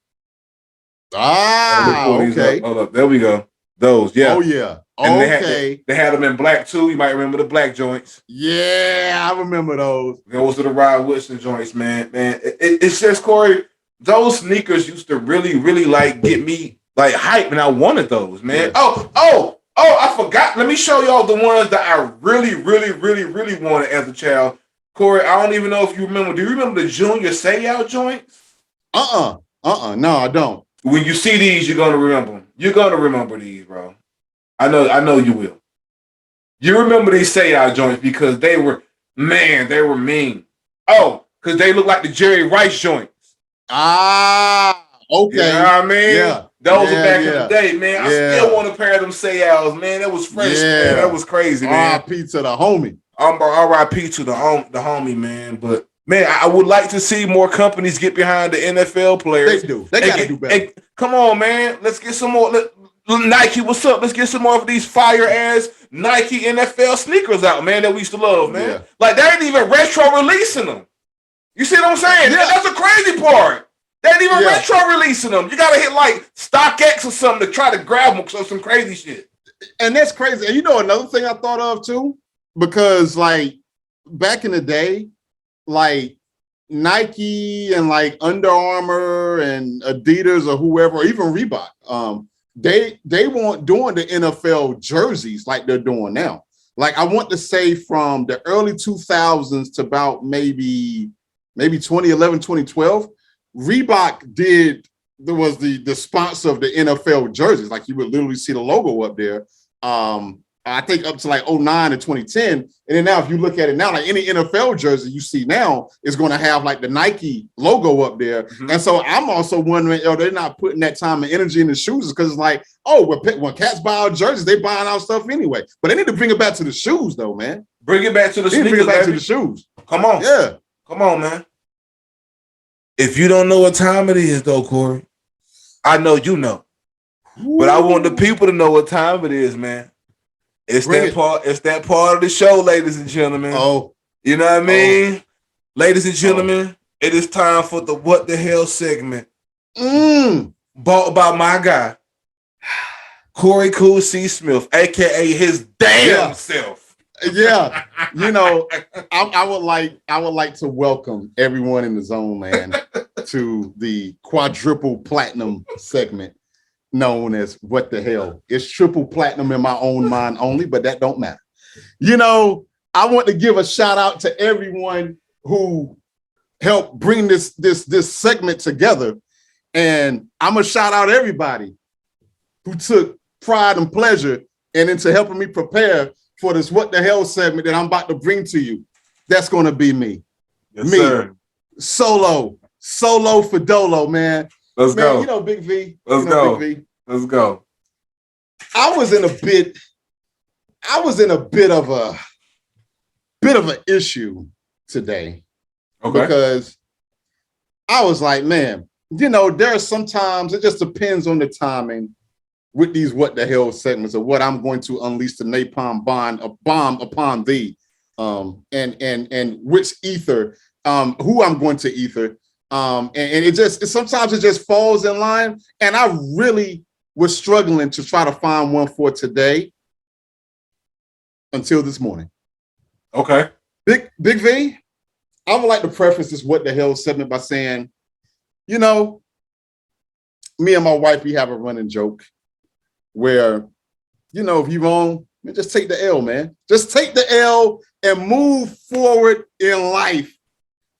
S3: Okay.
S2: Hold up. There we go. Those. Yeah.
S3: Oh yeah.
S2: And they had them in black too. You might remember the black joints.
S3: Yeah, I remember those.
S2: Those are the Rod Woodson joints, man. It's just, Corey, those sneakers used to really, really like get me like hype, and I wanted those, man. Yeah. Oh, I forgot. Let me show y'all the ones that I really, really, really, really wanted as a child. Corey, I don't even know if you remember. Do you remember the Junior Say-Out joints?
S3: No, I don't.
S2: When you see these, you're gonna remember them. You're gonna remember these, bro. I know you will. You remember these Say-Out joints because they were mean. Oh, because they look like the Jerry Rice joints.
S3: Okay.
S2: You know what I mean?
S3: Yeah.
S2: Those were back in the day, man. I still want a pair of them Say-Outs, man. That was fresh, man. That was crazy, man.
S3: R.I.P. to the homie.
S2: R.I.P. to the homie, man. But man, I would like to see more companies get behind the NFL players.
S3: They do. They gotta do better.
S2: Come on, man. Let's get some more. Nike, what's up? Let's get some more of these fire ass Nike NFL sneakers out, man, that we used to love, man. Yeah. Like, they ain't even retro releasing them. You see what I'm saying? Yeah. That's the crazy part. They ain't even retro releasing them. You gotta hit like StockX or something to try to grab them or some crazy shit.
S3: And that's crazy. And you know another thing I thought of too, because like back in the day, like Nike and like Under Armour and Adidas or whoever, or even Reebok, they weren't doing the NFL jerseys like they're doing now. Like I want to say from the early 2000s to about maybe 2011, 2012, Reebok was the sponsor of the NFL jerseys. Like you would literally see the logo up there. I think up to like 2009 and 2010. And then now, if you look at it now, like any NFL jersey you see now is going to have like the Nike logo up there. Mm-hmm. And so I'm also wondering, they're not putting that time and energy in the shoes because it's like, when cats buy our jerseys, they buying our stuff anyway. But they need to bring it back to the shoes though, man.
S2: Bring it back to the sneakers,
S3: bring it back to the shoes.
S2: Come on.
S3: Yeah.
S2: Come on, man. If you don't know what time it is though, Corey, I know you know. Ooh. But I want the people to know what time it is, man. It's that part of the show, ladies and gentlemen.
S3: Oh.
S2: You know what I mean? Ladies and gentlemen, it is time for the What the Hell segment. Bought by my guy, Corey Cool C. Smith, aka his damn self.
S3: Yeah. You know, I would like to welcome everyone in the zone, man, to the quadruple platinum segment known as What the Hell. It's triple platinum in my own mind only, but that don't matter. You know, I want to give a shout out to everyone who helped bring this segment together. And I'm gonna shout out everybody who took pride and pleasure and into helping me prepare for this What the Hell segment that I'm about to bring to you. That's gonna be me.
S2: Yes, sir.
S3: Solo for Dolo, man.
S2: Let's go.
S3: You know, Big V.
S2: Let's go.
S3: Big V.
S2: Let's go.
S3: I was in a bit of an issue today.
S2: Okay.
S3: Because I was like, man, you know, there are sometimes it just depends on the timing with these What the Hell segments of what I'm going to unleash the napalm bomb upon thee, and which ether, who I'm going to ether. And sometimes it just falls in line. And I really was struggling to try to find one for today until this morning.
S2: Okay.
S3: Big V, I would like to preface this What the Hell segment by saying, you know, me and my wife, we have a running joke where, you know, if you're wrong, just take the L, man. Just take the L and move forward in life.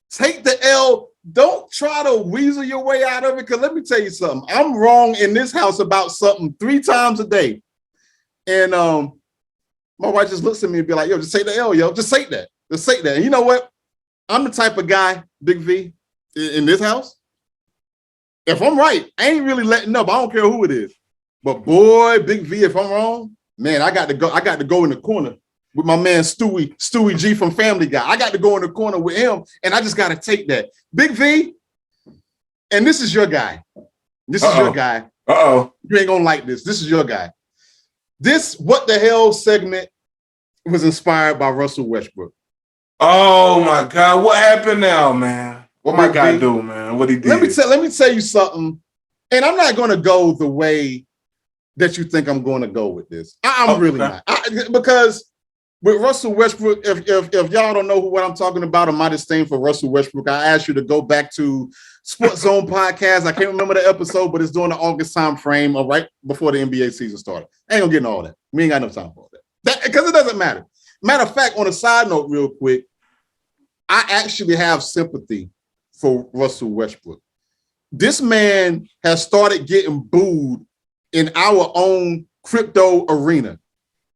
S3: Take the L. Don't try to weasel your way out of it. Because let me tell you something. I'm wrong in this house about something 3 times a day. And my wife just looks at me and be like, yo, just take the L, yo. Just say that. Just say that. And you know what? I'm the type of guy, Big V, in this house. If I'm right, I ain't really letting up. I don't care who it is. But boy, Big V, if I'm wrong, man, I got to go in the corner with my man Stewie G from Family Guy. I got to go in the corner with him, and I just got to take that. Big V, and this is your guy. This is your guy. You ain't gonna like this. This is your guy. This What the Hell segment was inspired by Russell Westbrook.
S2: Oh my God, what happened now, man? What my guy do, man? What he did?
S3: Let me tell you something, and I'm not gonna go the way that you think I'm going to go with this. I'm really not. Because with Russell Westbrook, if y'all don't know what I'm talking about or my disdain for Russell Westbrook, I asked you to go back to Sports Zone podcast. I can't remember the episode, but it's during the August time frame or right before the NBA season started. I ain't gonna get into all that. We ain't got no time for all that. Because it doesn't matter. Matter of fact, on a side note, real quick, I actually have sympathy for Russell Westbrook. This man has started getting booed in our own crypto arena.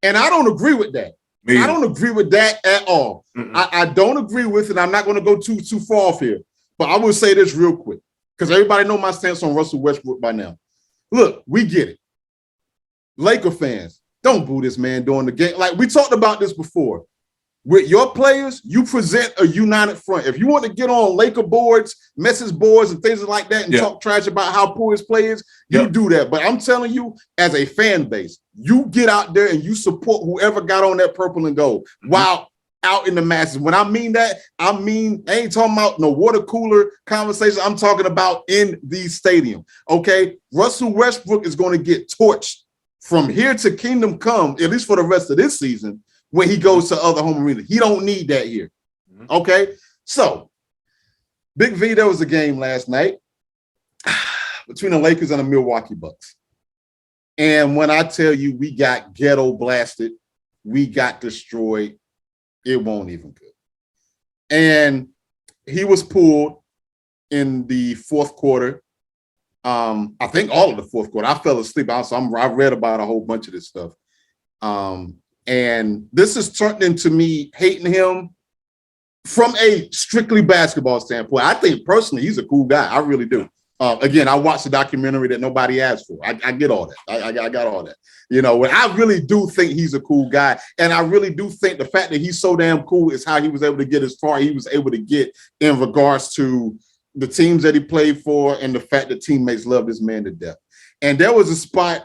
S3: And I don't agree with that. I don't agree with that at all. I don't agree with it. I'm not going to go too far off here. But I will say this real quick, because everybody know my stance on Russell Westbrook by now. Look, we get it. Laker fans, don't boo this man during the game. Like we talked about this before. With your players, you present a united front. If you want to get on Laker boards, message boards, and things like that, and talk trash about how poor his players, you do that. But I'm telling you, as a fan base, you get out there and you support whoever got on that purple and gold. While out in the masses. When I mean that, I ain't talking about no water cooler conversation. I'm talking about in the stadium. Okay. Russell Westbrook is going to get torched from here to kingdom come, at least for the rest of this season, when he goes to other home arenas. He don't need that here. Okay. So, Big V, there was a game last night between the Lakers and the Milwaukee Bucks. And when I tell you we got ghetto blasted, we got destroyed, it won't even good. And he was pulled in the fourth quarter. I think all of the fourth quarter. I fell asleep. I read about a whole bunch of this stuff. And this has turned into me hating him from a strictly basketball standpoint. I think personally he's a cool guy. I really do. Again, I watched the documentary that nobody asked for. I get all that. I got all that. You know, I really do think he's a cool guy. And I really do think the fact that he's so damn cool is how he was able to get as far he was able to get in regards to the teams that he played for and the fact that teammates love this man to death. And there was a spot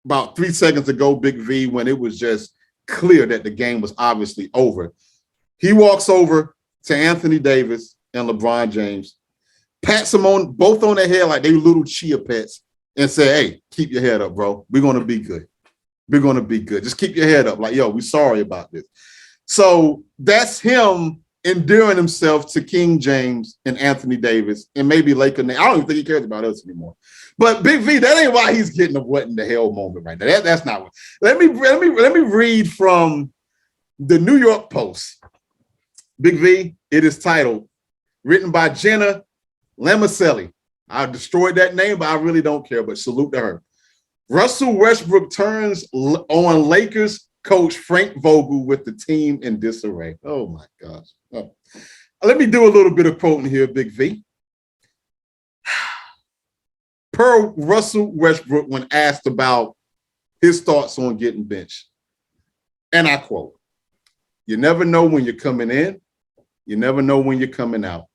S3: about 3 seconds ago, Big V, when it was just clear that the game was obviously over. He walks over to Anthony Davis and LeBron James, pats them on both on their head like they little chia pets, and say, "Hey, keep your head up, bro. We're gonna be good. We're gonna be good. Just keep your head up. Like, yo, we're sorry about this." So that's him endearing himself to King James and Anthony Davis and maybe Laker. I don't even think he cares about us anymore. But Big V, that ain't why he's getting a what in the hell moment right there. That's not what. Let me read from the New York Post. Big V, it is titled, written by Jenna Lamaselli. I destroyed that name, but I really don't care, but salute to her. Russell Westbrook turns on Lakers coach Frank Vogel with the team in disarray. Oh, my gosh. Oh. Let me do a little bit of quoting here, Big V. Per Russell Westbrook when asked about his thoughts on getting benched. And I quote, "You never know when you're coming in. You never know when you're coming out.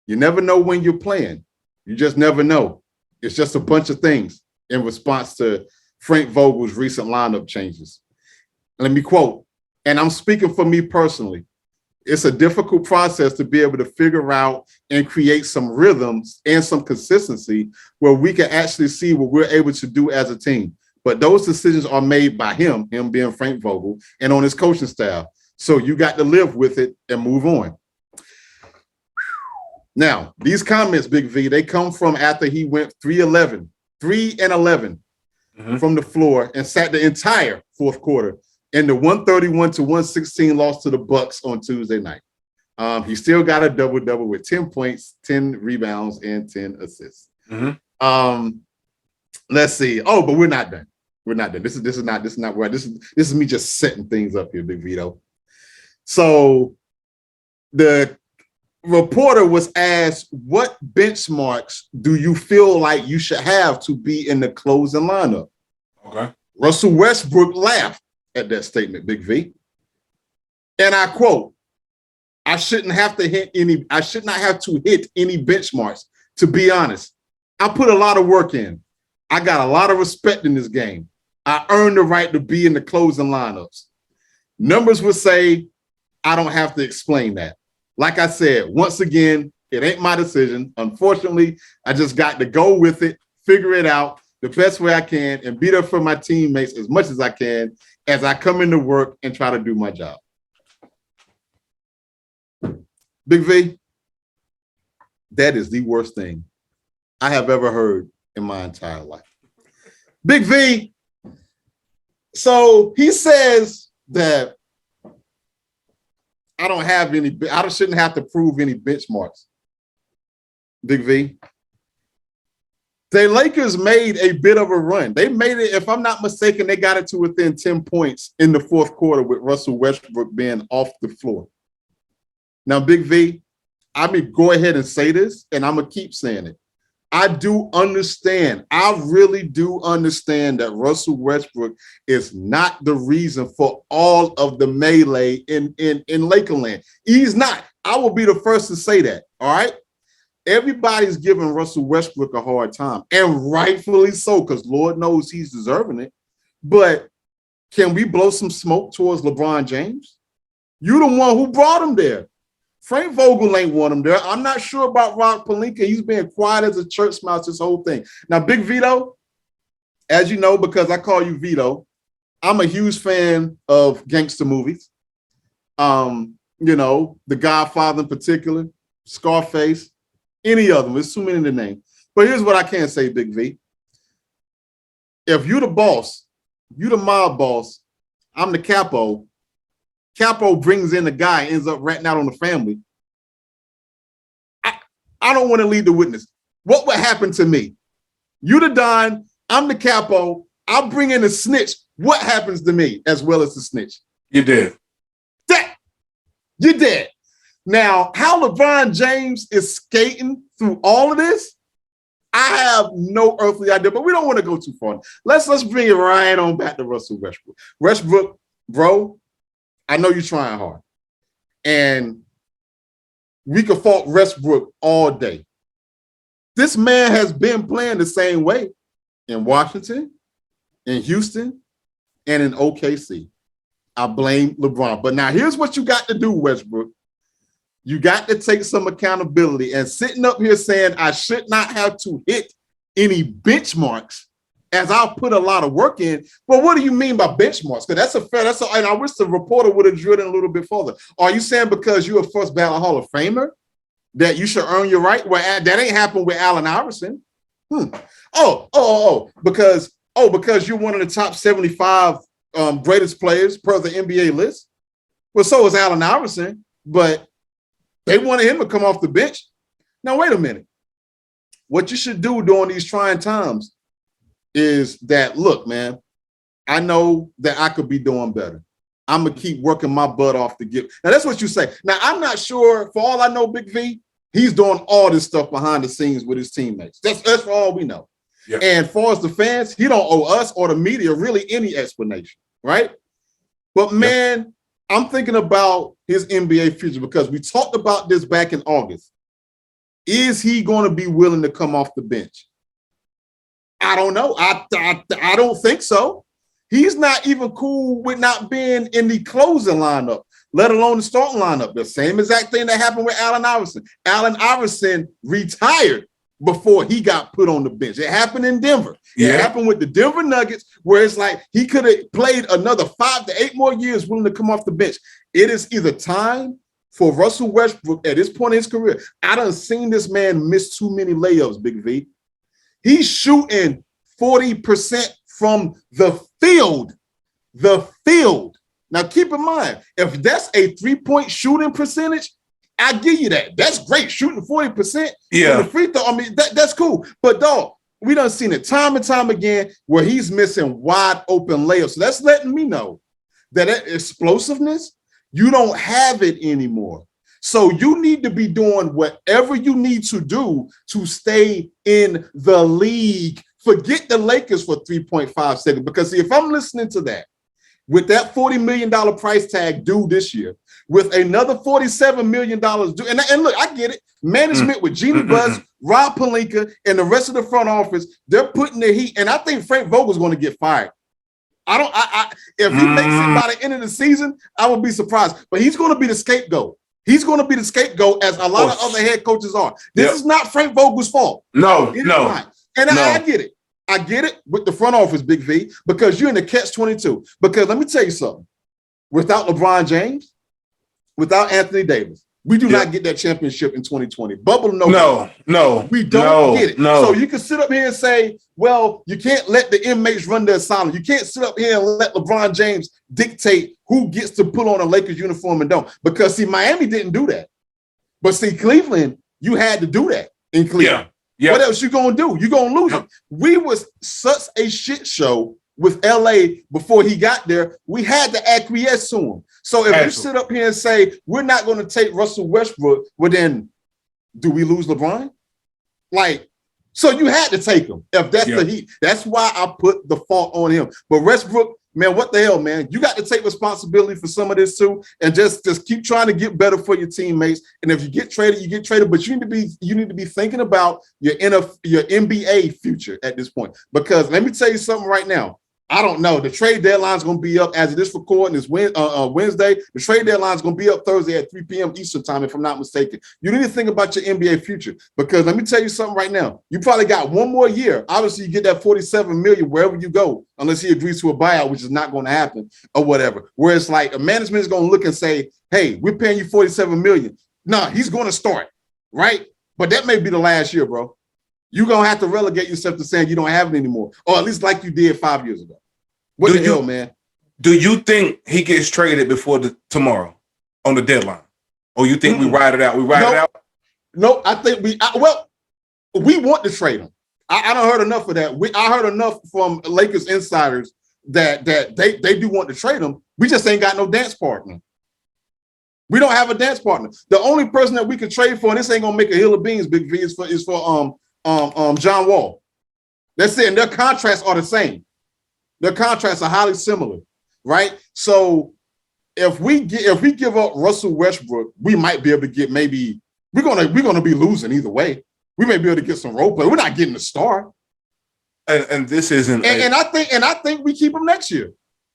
S3: You never know when you're playing. You just never know. It's just a bunch of things," in response to Frank Vogel's recent lineup changes. Let me quote, "And I'm speaking for me personally. It's a difficult process to be able to figure out and create some rhythms and some consistency where we can actually see what we're able to do as a team. But those decisions are made by him being Frank Vogel, and on his coaching staff. So you got to live with it and move on." Now, these comments, Big V, they come from after he went 3-11 from the floor and sat the entire fourth quarter in the 131-116 loss to the Bucks on Tuesday night. He still got a double-double with 10 points, 10 rebounds, and 10 assists. Let's see. Oh, but we're not done. We're not done. This is not right. This is me just setting things up here, Big Vito. So the reporter was asked, "What benchmarks do you feel like you should have to be in the closing lineup?" Okay. Russell Westbrook laughed at that statement, Big V. And I quote, I should not have to hit any benchmarks, to be honest. I put a lot of work in. I got a lot of respect in this game. I earned the right to be in the closing lineups. Numbers would say I don't have to explain that. Like I said, once again, it ain't my decision. Unfortunately, I just got to go with it, figure it out the best way I can, and be there for my teammates as much as I can as I come into work and try to do my job. Big V, that is the worst thing I have ever heard in my entire life. Big V, so he says that I shouldn't have to prove any benchmarks. Big V. The Lakers made a bit of a run. They made it, if I'm not mistaken, they got it to within 10 points in the fourth quarter with Russell Westbrook being off the floor. Now, Big V, I mean, go ahead and say this, and I'm going to keep saying it. I do understand. I really do understand that Russell Westbrook is not the reason for all of the melee in Lakerland. He's not. I will be the first to say that. All right. Everybody's giving Russell Westbrook a hard time, and rightfully so, because Lord knows he's deserving it. But can we blow some smoke towards LeBron James? You the one who brought him there. Frank Vogel ain't want him there. I'm not sure about Rob Pelinka. He's been quiet as a church mouse this whole thing. Now, Big Vito, as you know, because I call you Vito, I'm a huge fan of gangster movies. You know, The Godfather in particular, Scarface, any of them. There's too many to name. But here's what I can say, Big V. If you're the boss, you the mob boss, I'm the capo. Capo brings in the guy, ends up ratting out on the family. I don't want to lead the witness. What would happen to me? You the Don, I'm the capo. I'll bring in the snitch. What happens to me as well as the snitch?
S2: You're dead.
S3: You're dead. Now, how LeBron James is skating through all of this, I have no earthly idea, but we don't want to go too far. Let's bring it right on back to Russell Westbrook. Westbrook, bro, I know you're trying hard. And we could fault Westbrook all day. This man has been playing the same way in Washington, in Houston, and in OKC. I blame LeBron. But now here's what you got to do, Westbrook. You got to take some accountability. And sitting up here saying I should not have to hit any benchmarks as I'll put a lot of work in. But what do you mean by benchmarks? Because and I wish the reporter would have drilled in a little bit further. Are you saying because you're a first ballot Hall of Famer that you should earn your right? Well, that ain't happened with Allen Iverson. Because you're one of the top 75 greatest players per the NBA list. Well, so is Allen Iverson, but they wanted him to come off the bench. Now, wait a minute. What you should do during these trying times is that, look, man, I know that I could be doing better. I'm going to keep working my butt off to get. Now, that's what you say. Now, I'm not sure, for all I know, Big V, he's doing all this stuff behind the scenes with his teammates. That's for all we know. Yeah. And for us, the fans, he don't owe us or the media really any explanation, right? But, man, I'm thinking about his NBA future because we talked about this back in August. Is he going to be willing to come off the bench? I don't know. I don't think so. He's not even cool with not being in the closing lineup, let alone the starting lineup. The same exact thing that happened with Allen Iverson. Allen Iverson retired before he got put on the bench. It happened in Denver. It happened with the Denver Nuggets, where it's like he could have played another 5 to 8 more years willing to come off the bench. It is either time for Russell Westbrook at this point in his career. I done seen this man miss too many layups, Big V. He's shooting 40% from the field. The field. Now, keep in mind, if that's a 3-point shooting percentage, I give you that. That's great. Shooting 40%. Yeah. The free throw. I mean, that's cool. But dog, we done seen it time and time again where he's missing wide open layups. So that's letting me know that explosiveness, you don't have it anymore. So you need to be doing whatever you need to do to stay in the league. Forget the Lakers for 3.5 seconds. Because see, if I'm listening to that, with that $40 million price tag due this year, with another $47 million due, and look, I get it. Management with Jeannie Buss, Rob Pelinka, and the rest of the front office, they're putting their heat. And I think Frank Vogel's going to get fired. If he makes it by the end of the season, I would be surprised. But he's going to be the scapegoat. He's going to be the scapegoat, as a lot of other head coaches are. This is not Frank Vogel's fault.
S2: No.
S3: I get it. I get it with the front office, Big V, because you're in the catch-22. Because let me tell you something. Without LeBron James, without Anthony Davis, we do not get that championship in 2020. Bubble no. We don't get it. So you can sit up here and say, well, you can't let the inmates run their asylum. You can't sit up here and let LeBron James dictate who gets to put on a Lakers uniform and don't. Because, see, Miami didn't do that. But, see, Cleveland, you had to do that in Cleveland. Yeah. What else you going to do? You're going to lose it. We was such a shit show with LA before he got there. We had to acquiesce to him. So if you sit up here and say, we're not going to take Russell Westbrook, well, then do we lose LeBron? So you had to take him if that's the heat. That's why I put the fault on him. But Westbrook, man, what the hell, man? You got to take responsibility for some of this too, and just keep trying to get better for your teammates. And if you get traded, you get traded. But you need to be thinking about your NBA future at this point. Because let me tell you something right now. I don't know. The trade deadline is going to be up as it is recording. It's Wednesday. The trade deadline is going to be up Thursday at 3 p.m. Eastern time, if I'm not mistaken. You need to think about your NBA future, because let me tell you something right now. You probably got one more year. Obviously, you get that $47 million wherever you go, unless he agrees to a buyout, which is not going to happen or whatever. Where it's like a management is going to look and say, "Hey, we're paying you $47 million." Nah, he's going to start, right? But that may be the last year, bro. You're going to have to relegate yourself to saying you don't have it anymore, or at least like you did 5 years ago. What the hell, man?
S2: Do you think he gets traded before tomorrow on the deadline? Or you think we ride it out? We ride it out?
S3: No, I think we want to trade him. I don't heard enough of that. I heard enough from Lakers insiders that they do want to trade him. We just ain't got no dance partner. We don't have a dance partner. The only person that we could trade for, and this ain't gonna make a hill of beans, Big V, is for John Wall. That's it. And their contracts are the same. Their contracts are highly similar, right? So if we give up Russell Westbrook, we might be able to get maybe we're gonna be losing either way. We may be able to get some role play. We're not getting a star.
S2: And this isn't.
S3: And I think we keep him next year,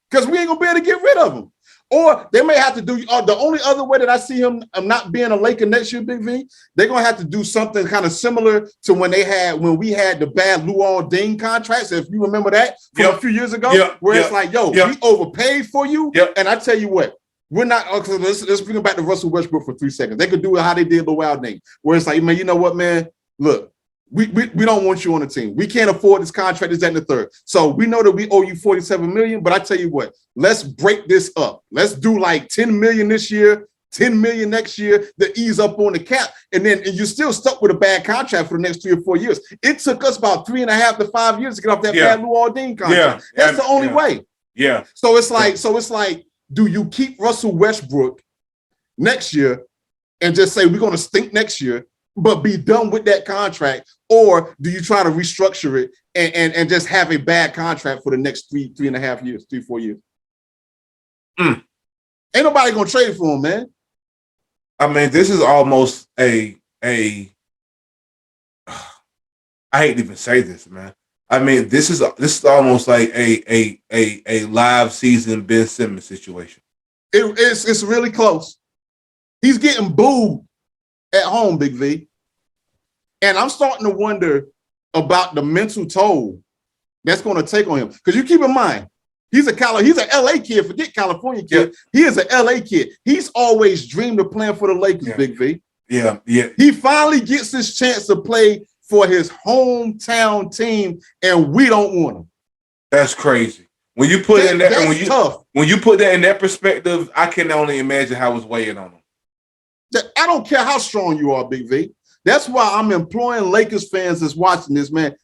S3: because we ain't gonna be able to get rid of him. Or they may have to do the only other way that I see him not being a Laker next year, Big V, they're gonna have to do something kind of similar to when we had the bad Luol Deng contracts. If you remember that from a few years ago, where it's like, yo, we overpaid for you. And I tell you what, we're not. Let's bring it back to Russell Westbrook for 3 seconds. They could do it how they did Luol Deng, where it's like, man, you know what, man, look. We don't want you on the team. We can't afford this contract, this, that, and the third. So we know that we owe you $47 million, but I tell you what, let's break this up. Let's do like $10 million this year, $10 million next year to ease up on the cap. And you're still stuck with a bad contract for the next 3 or 4 years. It took us about 3.5 to 5 years to get off that bad Luol Deng contract. That's the only way.
S2: Yeah.
S3: So it's like, do you keep Russell Westbrook next year and just say we're going to stink next year, but be done with that contract? Or do you try to restructure it and just have a bad contract for the next 3.5 years, 3-4 years? Ain't nobody gonna trade for him, man.
S2: I mean, this is almost I hate to even say this, man. I mean, this is almost like a live season Ben Simmons situation.
S3: It's really close. He's getting booed at home, Big V. And I'm starting to wonder about the mental toll that's going to take on him. Because you keep in mind, he's an LA kid. Forget California kid. He is an LA kid. He's always dreamed of playing for the Lakers, Big V.
S2: Yeah.
S3: He finally gets his chance to play for his hometown team, and we don't want him.
S2: That's crazy. When you put
S3: tough.
S2: When you put that in that perspective, I can only imagine how it's weighing on him.
S3: I don't care how strong you are, Big V. That's why I'm imploring Lakers fans that's watching this, man.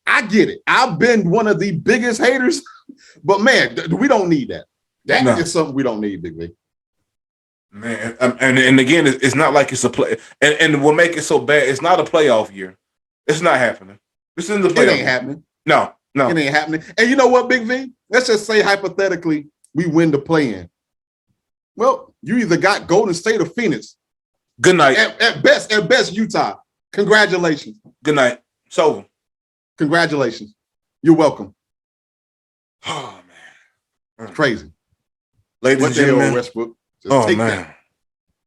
S3: I get it. I've been one of the biggest haters, but man, we don't need that. That is something we don't need, Big V.
S2: Man, and again, it's not like it's a play. And what make it so bad, it's not a playoff year. It's not happening. This isn't the playoff.
S3: It ain't happening.
S2: No.
S3: It ain't happening. And you know what, Big V? Let's just say hypothetically we win the play-in. Well, you either got Golden State or Phoenix.
S2: Good night.
S3: At best, Utah. Congratulations.
S2: Good night. It's over.
S3: Congratulations. You're welcome.
S2: Oh man,
S3: crazy.
S2: Ladies and gentlemen,
S3: Westbrook.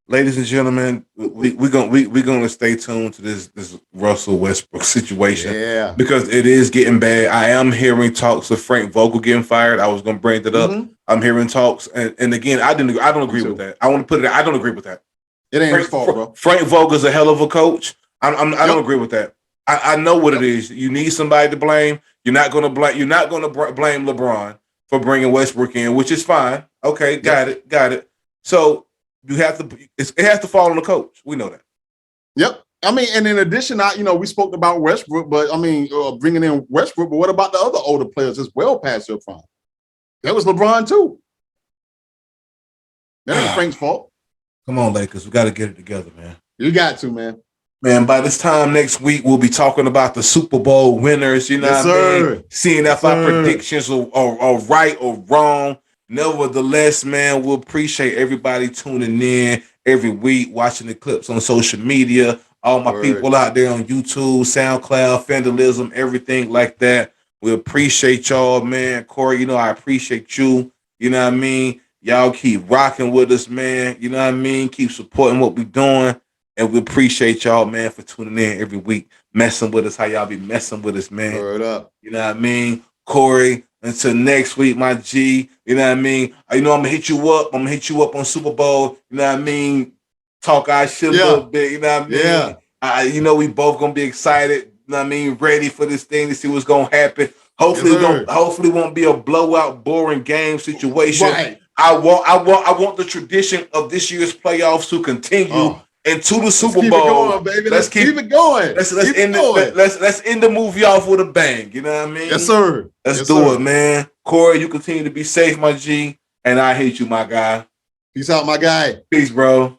S2: Ladies and gentlemen, we're gonna stay tuned to this Russell Westbrook situation.
S3: Yeah,
S2: because it is getting bad. I am hearing talks of Frank Vogel getting fired. I was gonna bring that up. I'm hearing talks, and again, I don't agree with that. I want to put it. I don't agree with that.
S3: It ain't his fault, bro.
S2: Frank Vogel's a hell of a coach. I don't agree with that. I know what it is. You need somebody to blame. You're not going to blame LeBron for bringing Westbrook in, which is fine. Okay, got it. So you have to. It has to fall on the coach. We know that.
S3: Yep. I mean, and in addition, we spoke about Westbrook, but I mean, bringing in Westbrook. But what about the other older players as well past their prime? That was LeBron too. That ain't Frank's fault.
S2: Come on, Lakers. We got to get it together, man.
S3: You got to, man.
S2: Man, by this time next week, we'll be talking about the Super Bowl winners. You know what I mean? Seeing if our predictions are right or wrong. Nevertheless, man, we'll appreciate everybody tuning in every week, watching the clips on social media. All my people out there on YouTube, SoundCloud, Vandalism, everything like that. We appreciate y'all, man. Corey, you know, I appreciate you. You know what I mean? Y'all keep rocking with us, man. You know what I mean? Keep supporting what we're doing. And we appreciate y'all, man, for tuning in every week, messing with us, how y'all be messing with us, man.
S3: Word up.
S2: You know what I mean? Corey, until next week, my G. You know what I mean? You know, I'm gonna hit you up. I'm gonna hit you up on Superbowl. You know what I mean? Talk our shit a little bit. You know what I mean?
S3: Yeah.
S2: You know, we both gonna be excited. You know what I mean? Ready for this thing to see what's gonna happen. Hopefully, hopefully, won't be a blowout, boring game situation.
S3: Right.
S2: I want the tradition of this year's playoffs to continue into the Super Bowl.
S3: Keep it going, baby. Let's keep it going.
S2: Let's end the movie off with a bang. You know what I mean?
S3: Yes, sir.
S2: Let's do it, man. Corey, you continue to be safe, my G, and I hate you, my guy.
S3: Peace out, my guy.
S2: Peace, bro.